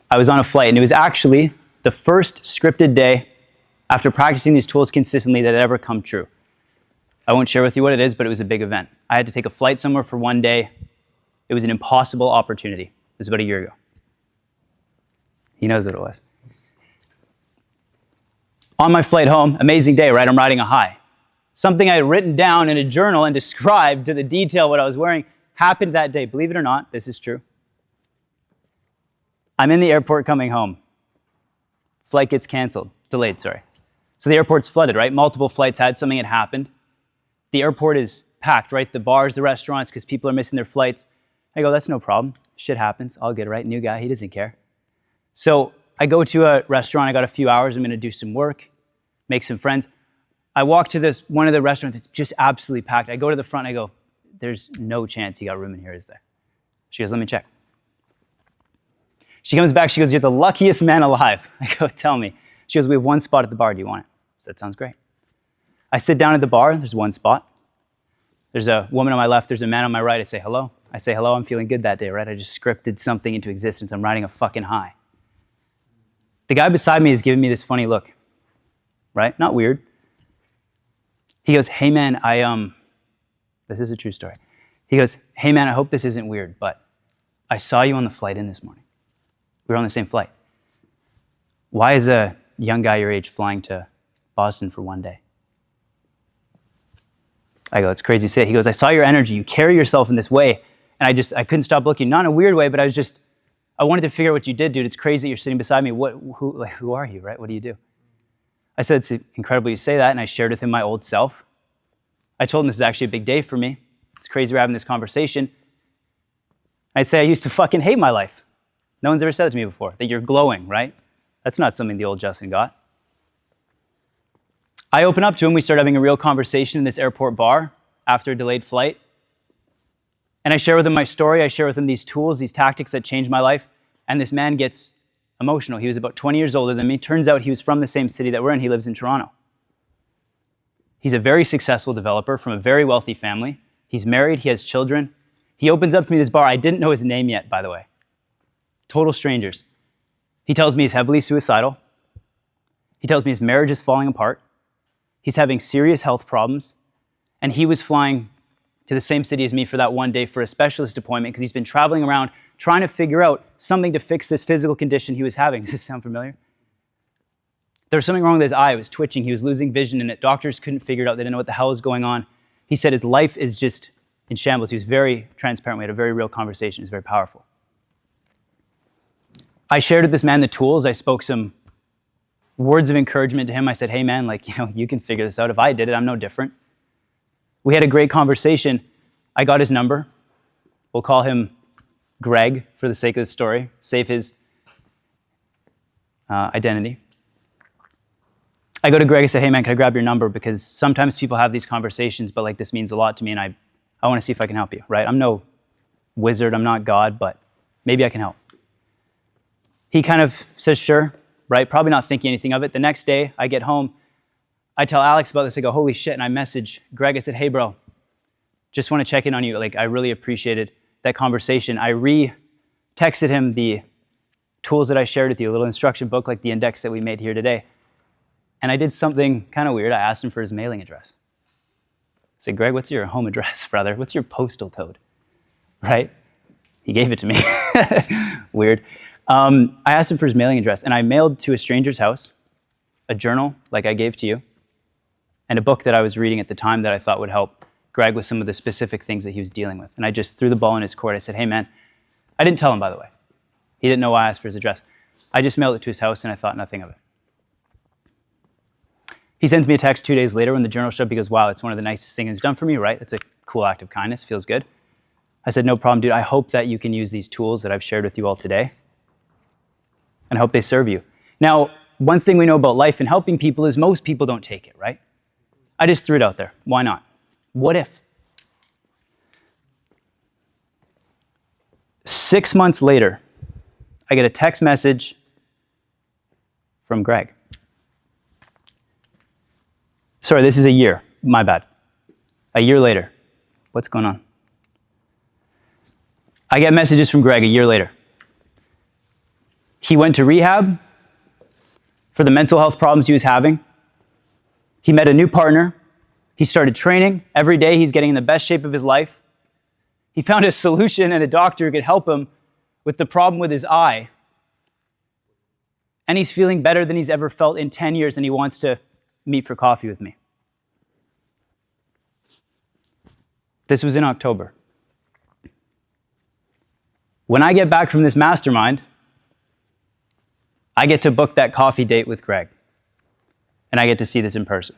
I was on a flight, and it was actually the first scripted day after practicing these tools consistently that had ever come true. I won't share with you what it is, but it was a big event. I had to take a flight somewhere for one day. It was an impossible opportunity. It was about a year ago. He knows what it was. On my flight home, amazing day, right? I'm riding a high. Something I had written down in a journal and described to the detail what I was wearing happened that day. Believe it or not, this is true. I'm in the airport coming home. Flight gets canceled, delayed, sorry. So the airport's flooded, right? Multiple flights something had happened. The airport is packed, right? The bars, the restaurants, because people are missing their flights. I go, that's no problem. Shit happens. All good, right? New guy, he doesn't care. So I go to a restaurant. I got a few hours. I'm going to do some work, make some friends. I walk to one of the restaurants. It's just absolutely packed. I go to the front. I go, there's no chance you got room in here, is there? She goes, let me check. She comes back. She goes, you're the luckiest man alive. I go, tell me. She goes, we have one spot at the bar. Do you want it? So that sounds great. I sit down at the bar. There's one spot. There's a woman on my left. There's a man on my right. I say hello. I say hello. I'm feeling good that day, right? I just scripted something into existence. I'm riding a fucking high. The guy beside me is giving me this funny look, right? Not weird. He goes, hey man, this is a true story. He goes, hey man, I hope this isn't weird, but I saw you on the flight in this morning. We were on the same flight. Why is a young guy your age flying to Boston for one day? I go, it's crazy to say. He goes, I saw your energy. You carry yourself in this way. And I couldn't stop looking, not in a weird way, but I wanted to figure out what you did, dude. It's crazy that you're sitting beside me. Who are you, right? What do you do? I said, it's incredible you say that. And I shared with him my old self. I told him this is actually a big day for me. It's crazy we're having this conversation. I'd say I used to fucking hate my life. No one's ever said it to me before, that you're glowing, right? That's not something the old Justin got. I open up to him. We start having a real conversation in this airport bar after a delayed flight. And I share with him my story. I share with him these tools, these tactics that changed my life. And this man gets emotional. He was about 20 years older than me. Turns out he was from the same city that we're in. He lives in Toronto. He's a very successful developer from a very wealthy family. He's married. He has children. He opens up to me this bar. I didn't know his name yet, by the way. Total strangers. He tells me he's heavily suicidal. He tells me his marriage is falling apart. He's having serious health problems. And he was flying to the same city as me for that one day for a specialist appointment because he's been traveling around trying to figure out something to fix this physical condition he was having. Does this sound familiar? There was something wrong with his eye. It was twitching. He was losing vision in it. Doctors couldn't figure it out. They didn't know what the hell was going on. He said his life is just in shambles. He was very transparent. We had a very real conversation. It was very powerful. I shared with this man the tools. I spoke some words of encouragement to him. I said, hey man, you can figure this out. If I did it, I'm no different. We had a great conversation. I got his number. We'll call him Greg for the sake of the story. Save his identity. I go to Greg and say, hey man, can I grab your number? Because sometimes people have these conversations, but this means a lot to me and I want to see if I can help you, right? I'm no wizard, I'm not God, but maybe I can help. He kind of says, sure, right? Probably not thinking anything of it. The next day, I get home. I tell Alex about this. I go, holy shit. And I message Greg. I said, hey, bro, just want to check in on you. Like, I really appreciated that conversation. I texted him the tools that I shared with you, a little instruction book like the index that we made here today. And I did something kind of weird. I asked him for his mailing address. I said, Greg, what's your home address, brother? What's your postal code? Right? He gave it to me. Weird. I asked him for his mailing address, and I mailed to a stranger's house a journal like I gave to you, and a book that I was reading at the time that I thought would help Greg with some of the specific things that he was dealing with. And I just threw the ball in his court. I said, hey, man, I didn't tell him, by the way. He didn't know why I asked for his address. I just mailed it to his house, and I thought nothing of it. He sends me a text 2 days later when the journal showed up. He goes, wow, it's one of the nicest things he's done for me, right? It's a cool act of kindness. Feels good. I said, no problem, dude. I hope that you can use these tools that I've shared with you all today, and I hope they serve you. Now, one thing we know about life and helping people is most people don't take it, right? I just threw it out there. Why not? What if? 6 months later, I get a text message from Greg. Sorry, this is a year. My bad. A year later. What's going on? I get messages from Greg a year later. He went to rehab for the mental health problems he was having. He met a new partner. He started training. Every day he's getting in the best shape of his life. He found a solution and a doctor who could help him with the problem with his eye. And he's feeling better than he's ever felt in 10 years, and he wants to meet for coffee with me. This was in October. When I get back from this mastermind, I get to book that coffee date with Greg, and I get to see this in person.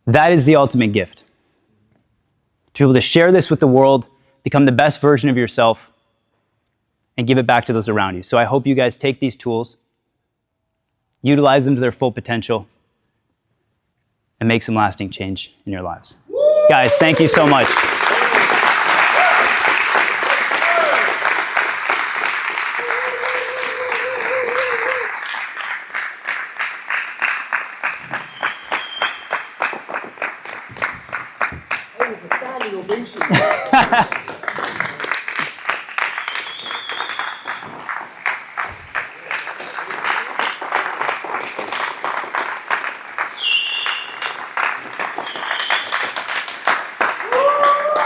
That is the ultimate gift. To be able to share this with the world, become the best version of yourself, and give it back to those around you. So I hope you guys take these tools, utilize them to their full potential, and make some lasting change in your lives. Guys, thank you so much.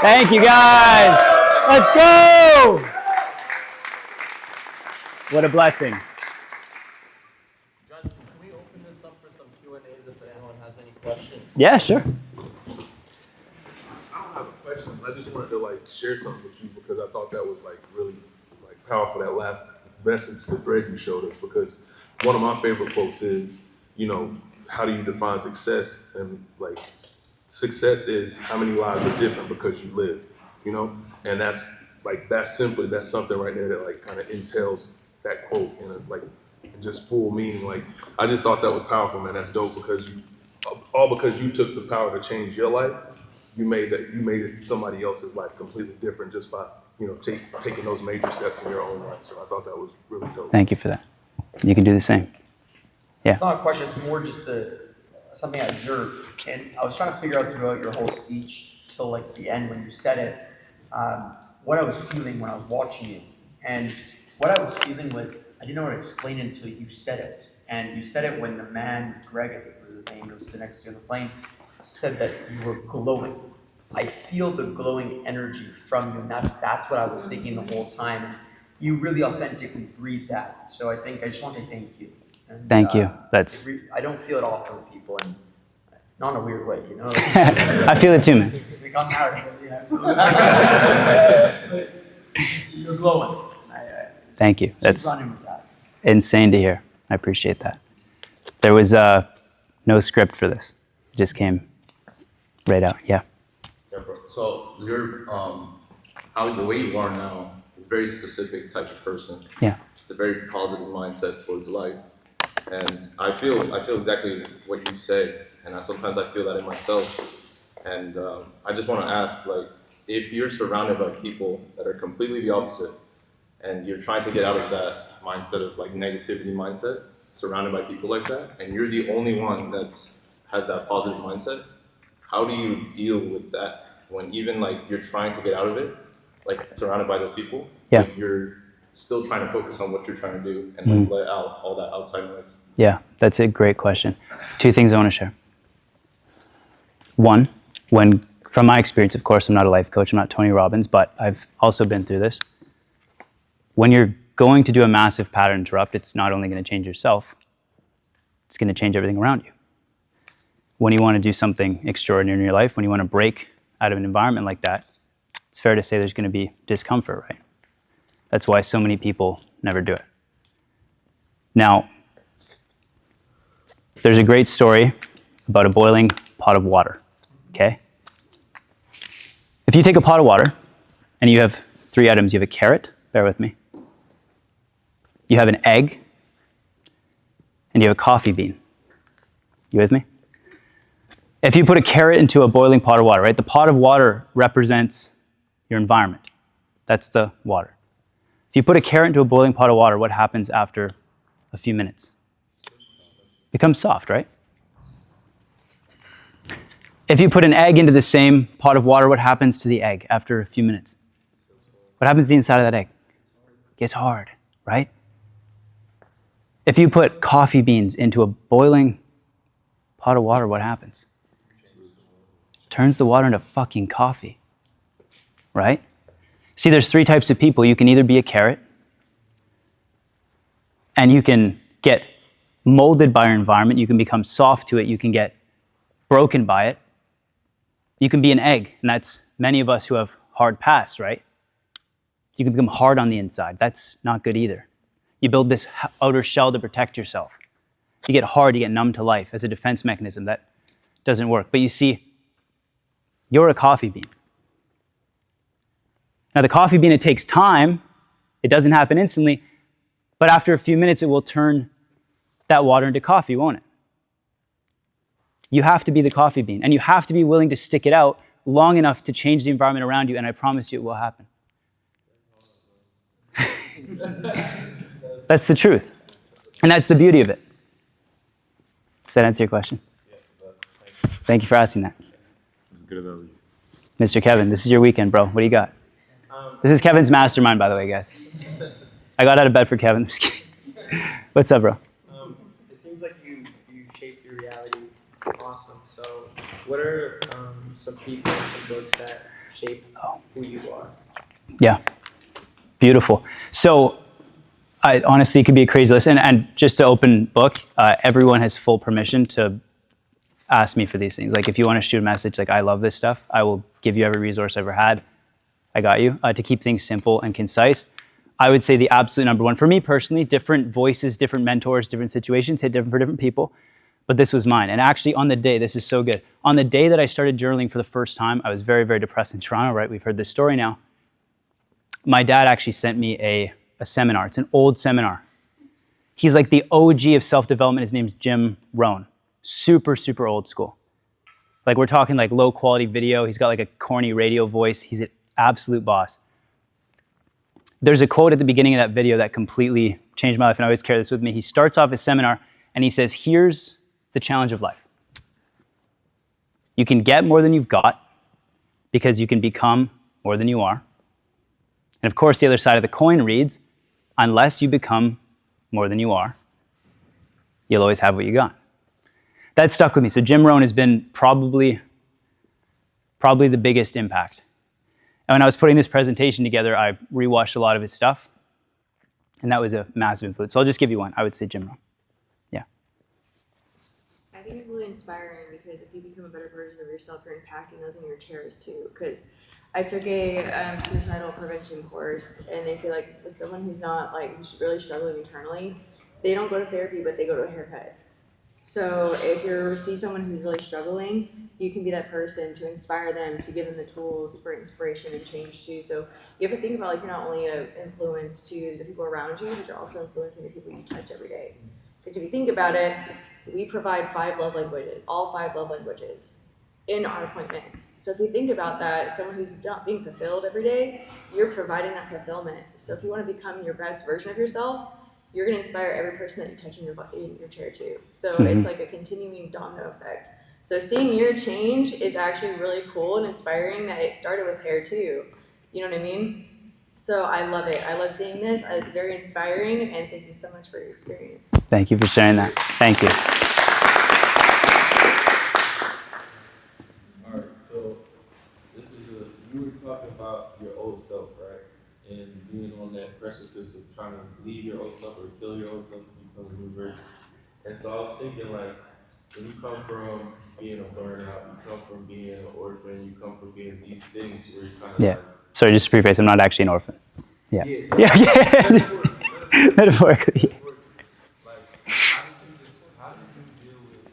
Thank you, guys. Let's go. What a blessing. Justin, can we open this up for some Q&As if anyone has any questions? Yeah, sure. I don't have a question. I just wanted to share something with you because I thought that was really powerful, that last message, the thread you showed us, because one of my favorite quotes is, how do you define success? And success is how many lives are different because you live, and that's something right there that kind of entails that quote in just full meaning. I just thought that was powerful, man. That's dope because you took the power to change your life. You made it somebody else's life completely different just by taking those major steps in your own life. So I thought that was really dope. Thank you for that. You can do the same. Yeah. It's not a question, it's more just something I observed. And I was trying to figure out throughout your whole speech till the end when you said it, what I was feeling when I was watching you. And what I was feeling was, I didn't know how to explain it until you said it. And you said it when the man, Greg, I think was his name, who was sitting next to you on the plane, said that you were glowing. I feel the glowing energy from you, and that's what I was thinking the whole time. And you really authentically breathe that. So I just want to say thank you. And, Thank you. I don't feel it often with people, and not in a weird way, I feel it too, man. We got married, you're glowing. Thank you. Keep That's running with that. insane to hear. I appreciate that. There was no script for this. It just came right out. Yeah. Yeah, bro. So you're the way you are now is a very specific type of person. Yeah. It's a very positive mindset towards life. And I feel exactly what you say, and sometimes I feel that in myself. And I just want to ask, if you're surrounded by people that are completely the opposite, and you're trying to get out of that mindset of like negativity mindset, surrounded by people like that, and you're the only one has that positive mindset. How do you deal with that when even like you're trying to get out of it, like surrounded by those people, but you're still trying to focus on what you're trying to do and like let out all that outside noise? Yeah, that's a great question. 2 things I want to share. One, from my experience, of course, I'm not a life coach, I'm not Tony Robbins, but I've also been through this. When you're going to do a massive pattern interrupt, it's not only going to change yourself, it's going to change everything around you. When you want to do something extraordinary in your life, when you want to break out of an environment like that, it's fair to say there's going to be discomfort, right? That's why so many people never do it. Now, there's a great story about a boiling pot of water, okay? If you take a pot of water and you have 3 items, you have a carrot, bear with me, you have an egg, and you have a coffee bean. You with me? If you put a carrot into a boiling pot of water, right, the pot of water represents your environment. That's the water. If you put a carrot into a boiling pot of water, what happens after a few minutes? It becomes soft, right? If you put an egg into the same pot of water, what happens to the egg after a few minutes? What happens to the inside of that egg? It gets hard, right? If you put coffee beans into a boiling pot of water, what happens? Turns the water into fucking coffee, right? See, there's 3 types of people. You can either be a carrot, and you can get molded by your environment, you can become soft to it, you can get broken by it. You can be an egg, and that's many of us who have hard pasts, right? You can become hard on the inside. That's not good either. You build this outer shell to protect yourself. You get hard, you get numb to life as a defense mechanism. That doesn't work. But you see, you're a coffee bean. Now, the coffee bean, it takes time. It doesn't happen instantly. But after a few minutes, it will turn that water into coffee, won't it? You have to be the coffee bean, and you have to be willing to stick it out long enough to change the environment around you, and I promise you it will happen. That's the truth. And that's the beauty of it. Does that answer your question? Yes, thank you. Thank you for asking that. It's good of you. Mr. Kevin, this is your weekend, bro. What do you got? This is Kevin's mastermind, by the way, guys. I got out of bed for Kevin. Just kidding. What's up, bro? It seems like you shape your reality. Awesome. So, what are some people, some books that shape who you are? Yeah, beautiful. So, honestly, it could be a crazy list. And just to open book, everyone has full permission to ask me for these things. Like, if you want to shoot a message like, I love this stuff, I will give you every resource I've ever had. I got you. To keep things simple and concise, I would say the absolute number one. For me personally, different voices, different mentors, different situations hit different for different people. But this was mine. And actually on the day, this is so good. On the day that I started journaling for the first time, I was very, very depressed in Toronto, right? We've heard this story now. My dad actually sent me a seminar. It's an old seminar. He's like the OG of self-development. His name's Jim Rohn. Super, super old school. Like, we're talking like low quality video. He's got like a corny radio voice. He's an absolute boss. There's a quote at the beginning of that video that completely changed my life, and I always carry this with me. He starts off his seminar and he says, here's the challenge of life. You can get more than you've got because you can become more than you are. And of course, the other side of the coin reads, unless you become more than you are, you'll always have what you got. That stuck with me. So Jim Rohn has been probably the biggest impact. And when I was putting this presentation together, I rewatched a lot of his stuff, and that was a massive influence. So I'll just give you one. I would say Jim Rohn. Yeah. I think it's really inspiring because if you become a better version of yourself, you're impacting those in your chairs too. Because I took a suicidal prevention course, and they say, like, with someone who's not, like, who's really struggling internally, they don't go to therapy, but they go to a haircut. So if you see someone who's really struggling, you can be that person to inspire them, to give them the tools for inspiration and change too. So you have to think about, like, you're not only an influence to the people around you, but you're also influencing the people you touch every day. Because if you think about it, we provide 5 love languages, all 5 love languages in our appointment. So if you think about that, someone who's not being fulfilled every day, you're providing that fulfillment. So if you want to become your best version of yourself, you're going to inspire every person that you touch in your chair too. So it's like a continuing domino effect. So seeing your change is actually really cool and inspiring that it started with hair too. You know what I mean? So I love it. I love seeing this. It's very inspiring, and thank you so much for your experience. Thank you for sharing that. Thank you. All right, so this was you were talking about your old self, right? And being on that precipice of trying to leave your old self or kill your old self to become a new version. And so I was thinking, like, when you come from being a burnout, you come from being an orphan, you come from being these things where you kind of Yeah. Sorry, just to preface, I'm not actually an orphan. Yeah. Yeah. Yeah. Just metaphorically. Like, how did you deal with,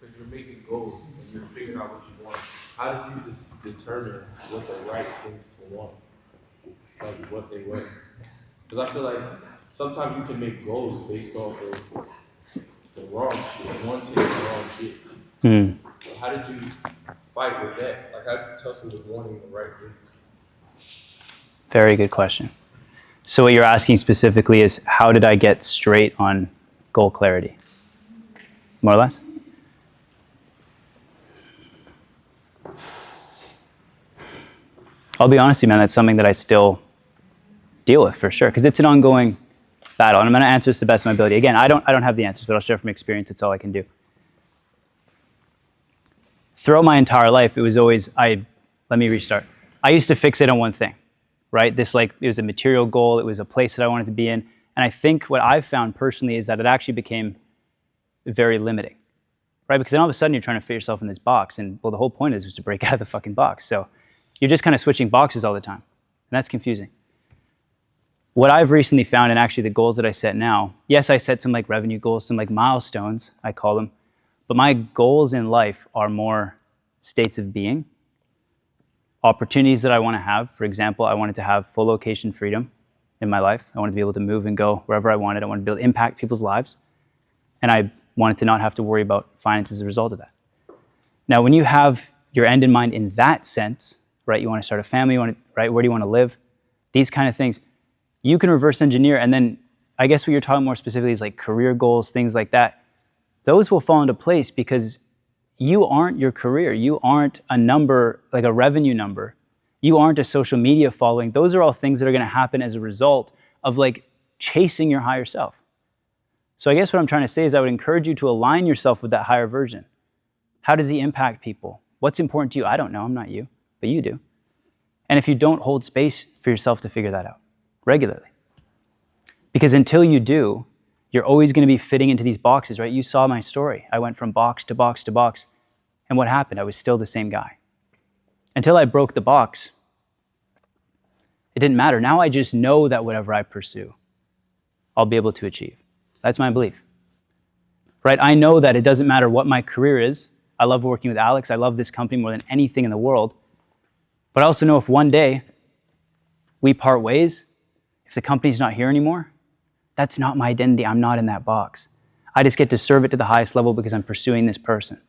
because you're making goals and you're figuring out what you want, how did you just determine what the right things to want? Like, what they were? Because I feel like sometimes you can make goals based off of the wrong shit, wanting the wrong shit. So how did you fight with that? Like, how did you tussle with wanting the right things? Very good question. So what you're asking specifically is, how did I get straight on goal clarity? More or less? I'll be honest with you, man, that's something that I still deal with for sure, because it's an ongoing battle. And I'm going to answer this to the best of my ability. Again, I don't have the answers, but I'll share from experience. It's all I can do. Throughout my entire life, it was always, let me restart. I used to fixate on one thing, right? It was a material goal. It was a place that I wanted to be in. And I think what I've found personally is that it actually became very limiting, right? Because then all of a sudden you're trying to fit yourself in this box. And well, the whole point is to break out of the fucking box. So you're just kind of switching boxes all the time. And that's confusing. What I've recently found, and actually the goals that I set now, yes, I set some like revenue goals, some like milestones, I call them. But my goals in life are more states of being, opportunities that I want to have. For example, I wanted to have full location freedom in my life. I wanted to be able to move and go wherever I wanted. I wanted to be able to impact people's lives. And I wanted to not have to worry about finances as a result of that. Now, when you have your end in mind in that sense, right, you want to start a family, right, where do you want to live? These kind of things, you can reverse engineer. And then I guess what you're talking more specifically is like career goals, things like that. Those will fall into place because you aren't your career. You aren't a number, like a revenue number. You aren't a social media following. Those are all things that are going to happen as a result of like chasing your higher self. So I guess what I'm trying to say is I would encourage you to align yourself with that higher version. How does he impact people? What's important to you? I don't know. I'm not you, but you do. And if you don't, hold space for yourself to figure that out regularly. Because until you do, you're always going to be fitting into these boxes, right? You saw my story. I went from box to box to box. And what happened? I was still the same guy. Until I broke the box, it didn't matter. Now I just know that whatever I pursue, I'll be able to achieve. That's my belief, right? I know that it doesn't matter what my career is. I love working with Alex. I love this company more than anything in the world. But I also know if one day we part ways, if the company's not here anymore, that's not my identity. I'm not in that box. I just get to serve it to the highest level because I'm pursuing this person.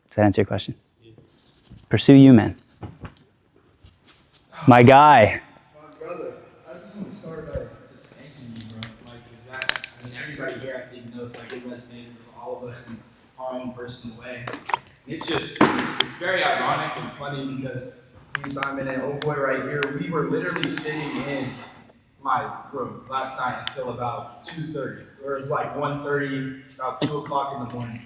Does that answer your question? Yeah. Pursue you, man. My guy. My brother, I just want to start by just thanking you, bro. Like, is that, I mean, everybody here, I think, knows, like, it resonated with all of us in our own personal way. It's just, it's very ironic and funny because me, Simon, and old boy right here, we were literally sitting in my room last night until about 2:30. It was like 1:30, about 2 o'clock in the morning.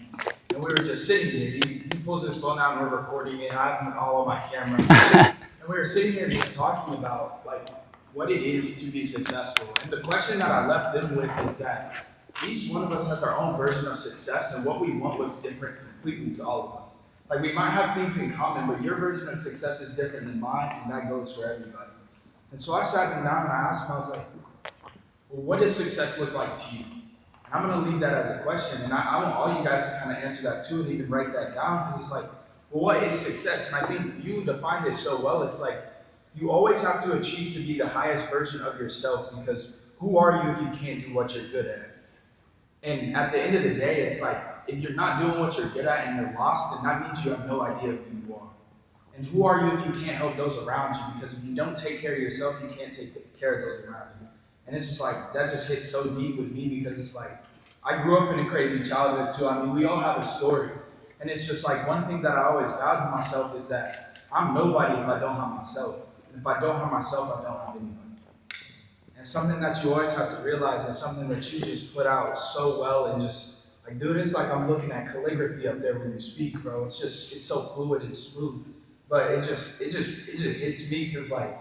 And we were just sitting there. He pulls his phone out and we're recording it. I have it all on my camera. And we were sitting there just talking about like what it is to be successful. And the question that I left them with is that each one of us has our own version of success, and what we want looks different completely to all of us. Like, we might have things in common, but your version of success is different than mine, and that goes for everybody. And so I sat them down and I asked them, I was like, well, what does success look like to you? And I'm going to leave that as a question, and I want all you guys to kind of answer that too and even write that down, because it's like, well, what is success? And I think you defined it so well. It's like, you always have to achieve to be the highest version of yourself, because who are you if you can't do what you're good at? And at the end of the day, it's like, if you're not doing what you're good at and you're lost, then that means you have no idea who you are. And who are you if you can't help those around you? Because if you don't take care of yourself, you can't take care of those around you. And it's just like, that just hits so deep with me because it's like, I grew up in a crazy childhood too. I mean, we all have a story. And it's just like, one thing that I always vowed to myself is that I'm nobody if I don't have myself. And if I don't have myself, I don't have anybody. And something that you always have to realize, and something that you just put out so well, and just like, dude, it's like I'm looking at calligraphy up there when you speak, bro. It's so fluid, it's smooth. But it just hits me because like,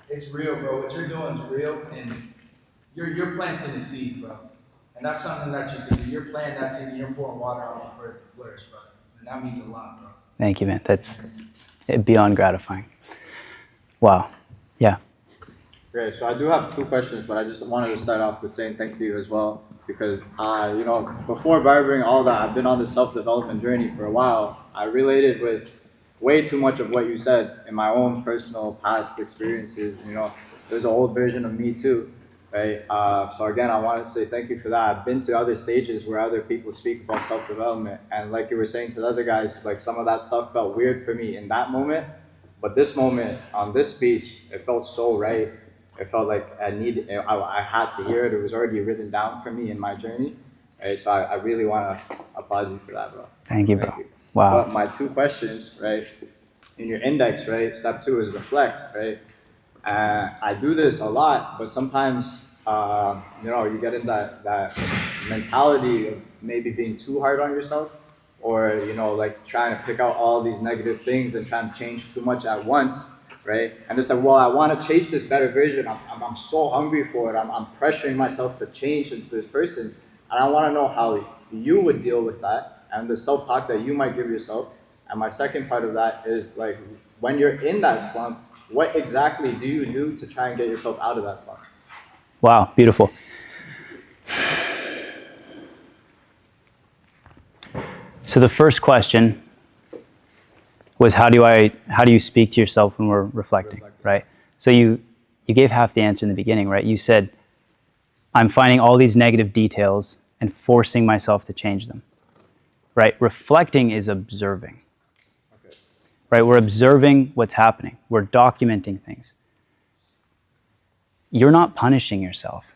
it's real, bro. What you're doing is real, and you're planting a seed, bro. And that's something that you can do. You're planting that seed and you're pouring water on it for it to flourish, bro. And that means a lot, bro. Thank you, man. That's beyond gratifying. Wow. Yeah. Great. So I do have 2 questions, but I just wanted to start off with saying thank you as well, because before barbering, all that, I've been on this self-development journey for a while. I related with way too much of what you said in my own personal past experiences. There's an old version of me too, right? So again, I wanted to say thank you for that. I've been to other stages where other people speak about self-development, and like you were saying to the other guys, like some of that stuff felt weird for me in that moment, but this moment on this speech, it felt so right. It felt like I had to hear it. It was already written down for me in my journey. Right? So I really want to applaud you for that, bro. Thank you, bro. Wow. But my 2 questions, right? In your index, right? Step 2 is reflect, right? I do this a lot, but sometimes, you get in that mentality of maybe being too hard on yourself, or, like trying to pick out all these negative things and trying to change too much at once. Right? And it's like, well, I want to chase this better version. I'm so hungry for it. I'm pressuring myself to change into this person. And I want to know how you would deal with that and the self-talk that you might give yourself. And my second part of that is like, when you're in that slump, what exactly do you do to try and get yourself out of that slump? Wow, beautiful. So the first question was how do you speak to yourself when we're reflecting, right? So you gave half the answer in the beginning, right? You said, I'm finding all these negative details and forcing myself to change them, right? Reflecting is observing, right? We're observing what's happening. We're documenting things. You're not punishing yourself,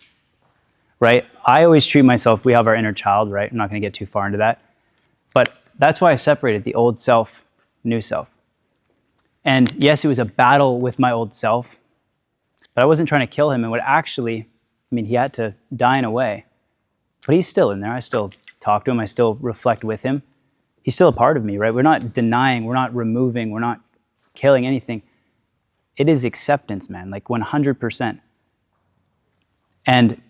right? I always treat myself, we have our inner child, right? I'm not going to get too far into that. But that's why I separated the old self, new self. And yes, it was a battle with my old self, but I wasn't trying to kill him. And he had to die in a way, but he's still in there. I still talk to him. I still reflect with him. He's still a part of me, right? We're not denying, we're not removing, we're not killing anything. It is acceptance, man, like 100%. And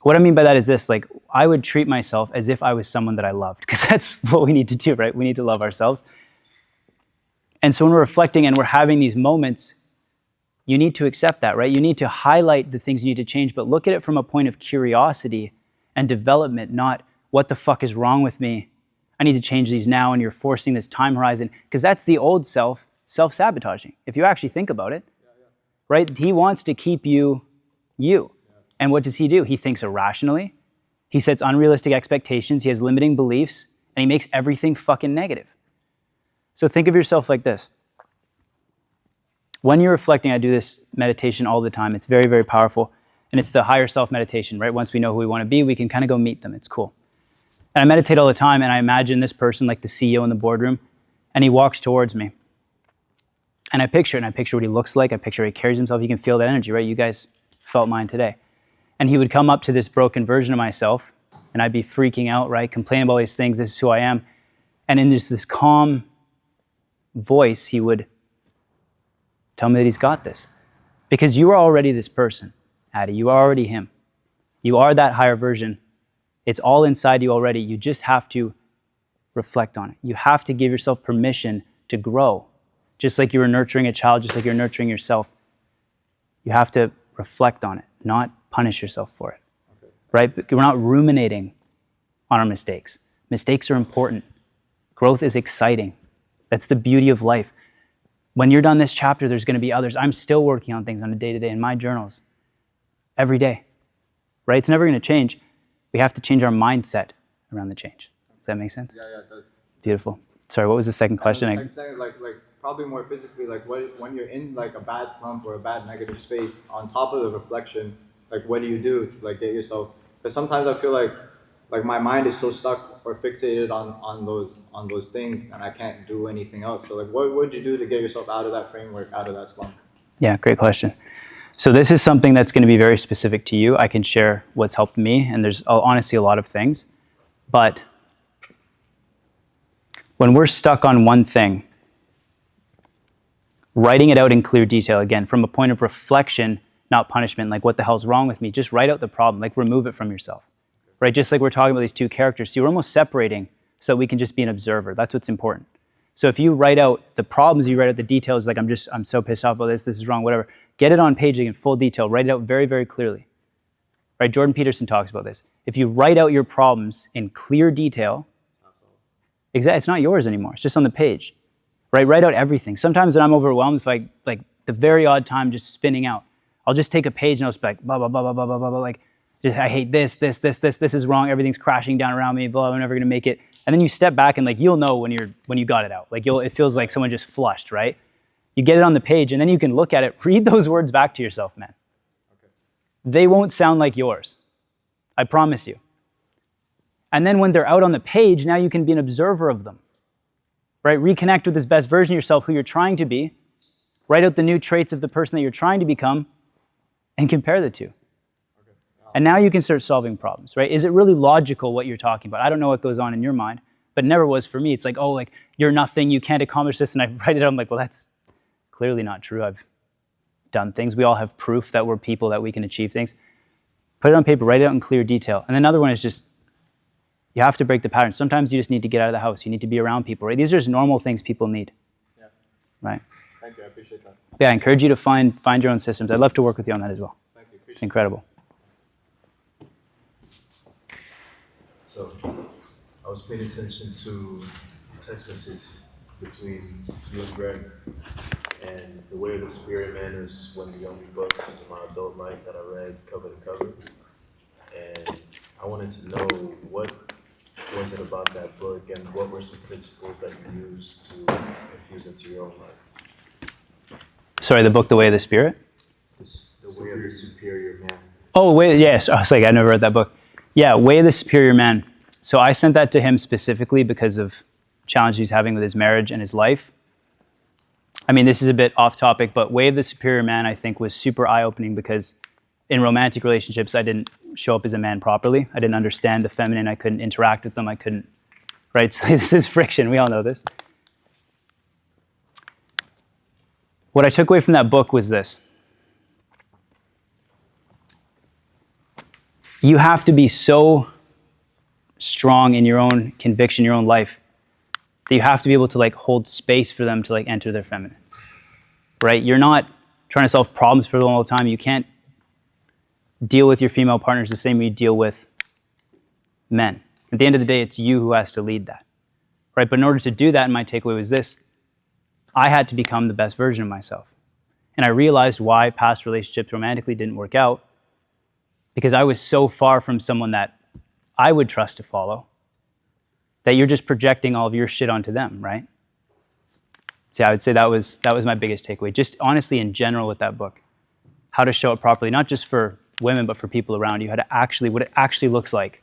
what I mean by that is this, like I would treat myself as if I was someone that I loved, because that's what we need to do, right? We need to love ourselves. And so when we're reflecting and we're having these moments, you need to accept that, right? You need to highlight the things you need to change, but look at it from a point of curiosity and development, not what the fuck is wrong with me? I need to change these now, and you're forcing this time horizon, because that's the old self-sabotaging, if you actually think about it, right? He wants to keep you. And what does he do? He thinks irrationally. He sets unrealistic expectations. He has limiting beliefs, and he makes everything fucking negative. So think of yourself like this. When you're reflecting, I do this meditation all the time. It's very, very powerful. And it's the higher self meditation, right? Once we know who we want to be, we can kind of go meet them. It's cool. And I meditate all the time, and I imagine this person like the CEO in the boardroom, and he walks towards me. And I picture what he looks like. I picture how he carries himself. You can feel that energy, right? You guys felt mine today. And he would come up to this broken version of myself, and I'd be freaking out, right? Complaining about all these things. This is who I am. And in just this calm voice, he would tell me that he's got this. Because you are already this person, Addie. You are already him. You are that higher version. It's all inside you already. You just have to reflect on it. You have to give yourself permission to grow. Just like you were nurturing a child, just like you're nurturing yourself. You have to reflect on it, not punish yourself for it. Okay. Right? But we're not ruminating on our mistakes. Mistakes are important. Growth is exciting. That's the beauty of life. When you're done this chapter, there's going to be others. I'm still working on things on a day-to-day in my journals. Every day. Right? It's never going to change. We have to change our mindset around the change. Does that make sense? Yeah, it does. Beautiful. Sorry, what was the second question? Like probably more physically, like when you're in like a bad slump or a bad negative space, on top of the reflection, like what do you do to like get yourself? Because sometimes I feel like my mind is so stuck or fixated on those things, and I can't do anything else. So like, what would you do to get yourself out of that framework, out of that slump? Yeah, great question. So this is something that's going to be very specific to you. I can share what's helped me, and there's honestly a lot of things. But when we're stuck on one thing, writing it out in clear detail, again, from a point of reflection, not punishment, like what the hell's wrong with me? Just write out the problem, like remove it from yourself, right? Just like we're talking about these two characters. So you're almost separating so we can just be an observer. That's what's important. So if you write out the problems, you write out the details, like I'm so pissed off about this is wrong, whatever. Get it on page in full detail, write it out very, very clearly. Right? Jordan Peterson talks about this. If you write out your problems in clear detail, it's not yours anymore. It's just on the page. Right? Write out everything. Sometimes when I'm overwhelmed, if I like the very odd time just spinning out, I'll just take a page and I'll just be like blah blah blah blah blah blah blah blah, like just I hate this is wrong, everything's crashing down around me, blah, I'm never gonna make it. And then you step back and like you'll know when you got it out. Like it feels like someone just flushed, right? You get it on the page and then you can look at it, read those words back to yourself, man. Okay. They won't sound like yours. I promise you. And then when they're out on the page, now you can be an observer of them. Right? Reconnect with this best version of yourself, who you're trying to be. Write out the new traits of the person that you're trying to become and compare the two. Okay. Wow. And now you can start solving problems, right? Is it really logical what you're talking about? I don't know what goes on in your mind, but it never was for me. It's like, oh, like you're nothing, you can't accomplish this. And I write it out, I'm like, well, that's clearly not true. I've done things. We all have proof that we're people, that we can achieve things. Put it on paper, write it out in clear detail. And another one is just, you have to break the pattern. Sometimes you just need to get out of the house. You need to be around people, right? These are just normal things people need. Yeah. Right? Thank you, I appreciate that. Yeah, I encourage you to find your own systems. I'd love to work with you on that as well. Thank you. It's incredible. So, I was paying attention to the text message between you and Greg, and The Way of the Spirit Man is one of the only books in my adult life that I read cover to cover. And I wanted to know what was it about that book and what were some principles that you used to infuse into your own life? Sorry, the book, The Way of the Spirit? The Way of the Superior Man. Oh, yes. I was like, I never read that book. Yeah, Way of the Superior Man. So I sent that to him specifically because of challenges he's having with his marriage and his life. I mean, this is a bit off topic, but Way of the Superior Man, I think, was super eye-opening because in romantic relationships, I didn't show up as a man properly. I didn't understand the feminine. I couldn't interact with them. I couldn't, right? So this is friction. We all know this. What I took away from that book was this. You have to be so strong in your own conviction, your own life, that you have to be able to like hold space for them to like enter their feminine, right? You're not trying to solve problems for them all the time. You can't deal with your female partners the same way you deal with men. At the end of the day, it's you who has to lead that, right? But in order to do that, my takeaway was this. I had to become the best version of myself. And I realized why past relationships romantically didn't work out, because I was so far from someone that I would trust to follow, that you're just projecting all of your shit onto them, right? So I would say that was my biggest takeaway. Just honestly, in general with that book, how to show up properly, not just for women, but for people around you, what it actually looks like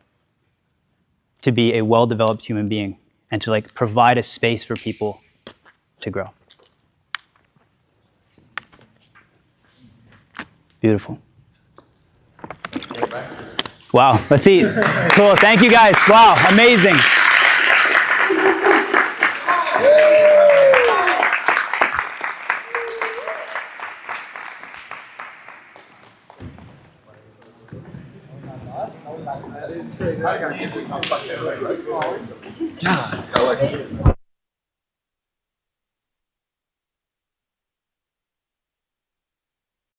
to be a well-developed human being and to like provide a space for people to grow. Beautiful. Wow, let's eat. Cool, thank you guys. Wow, amazing. God.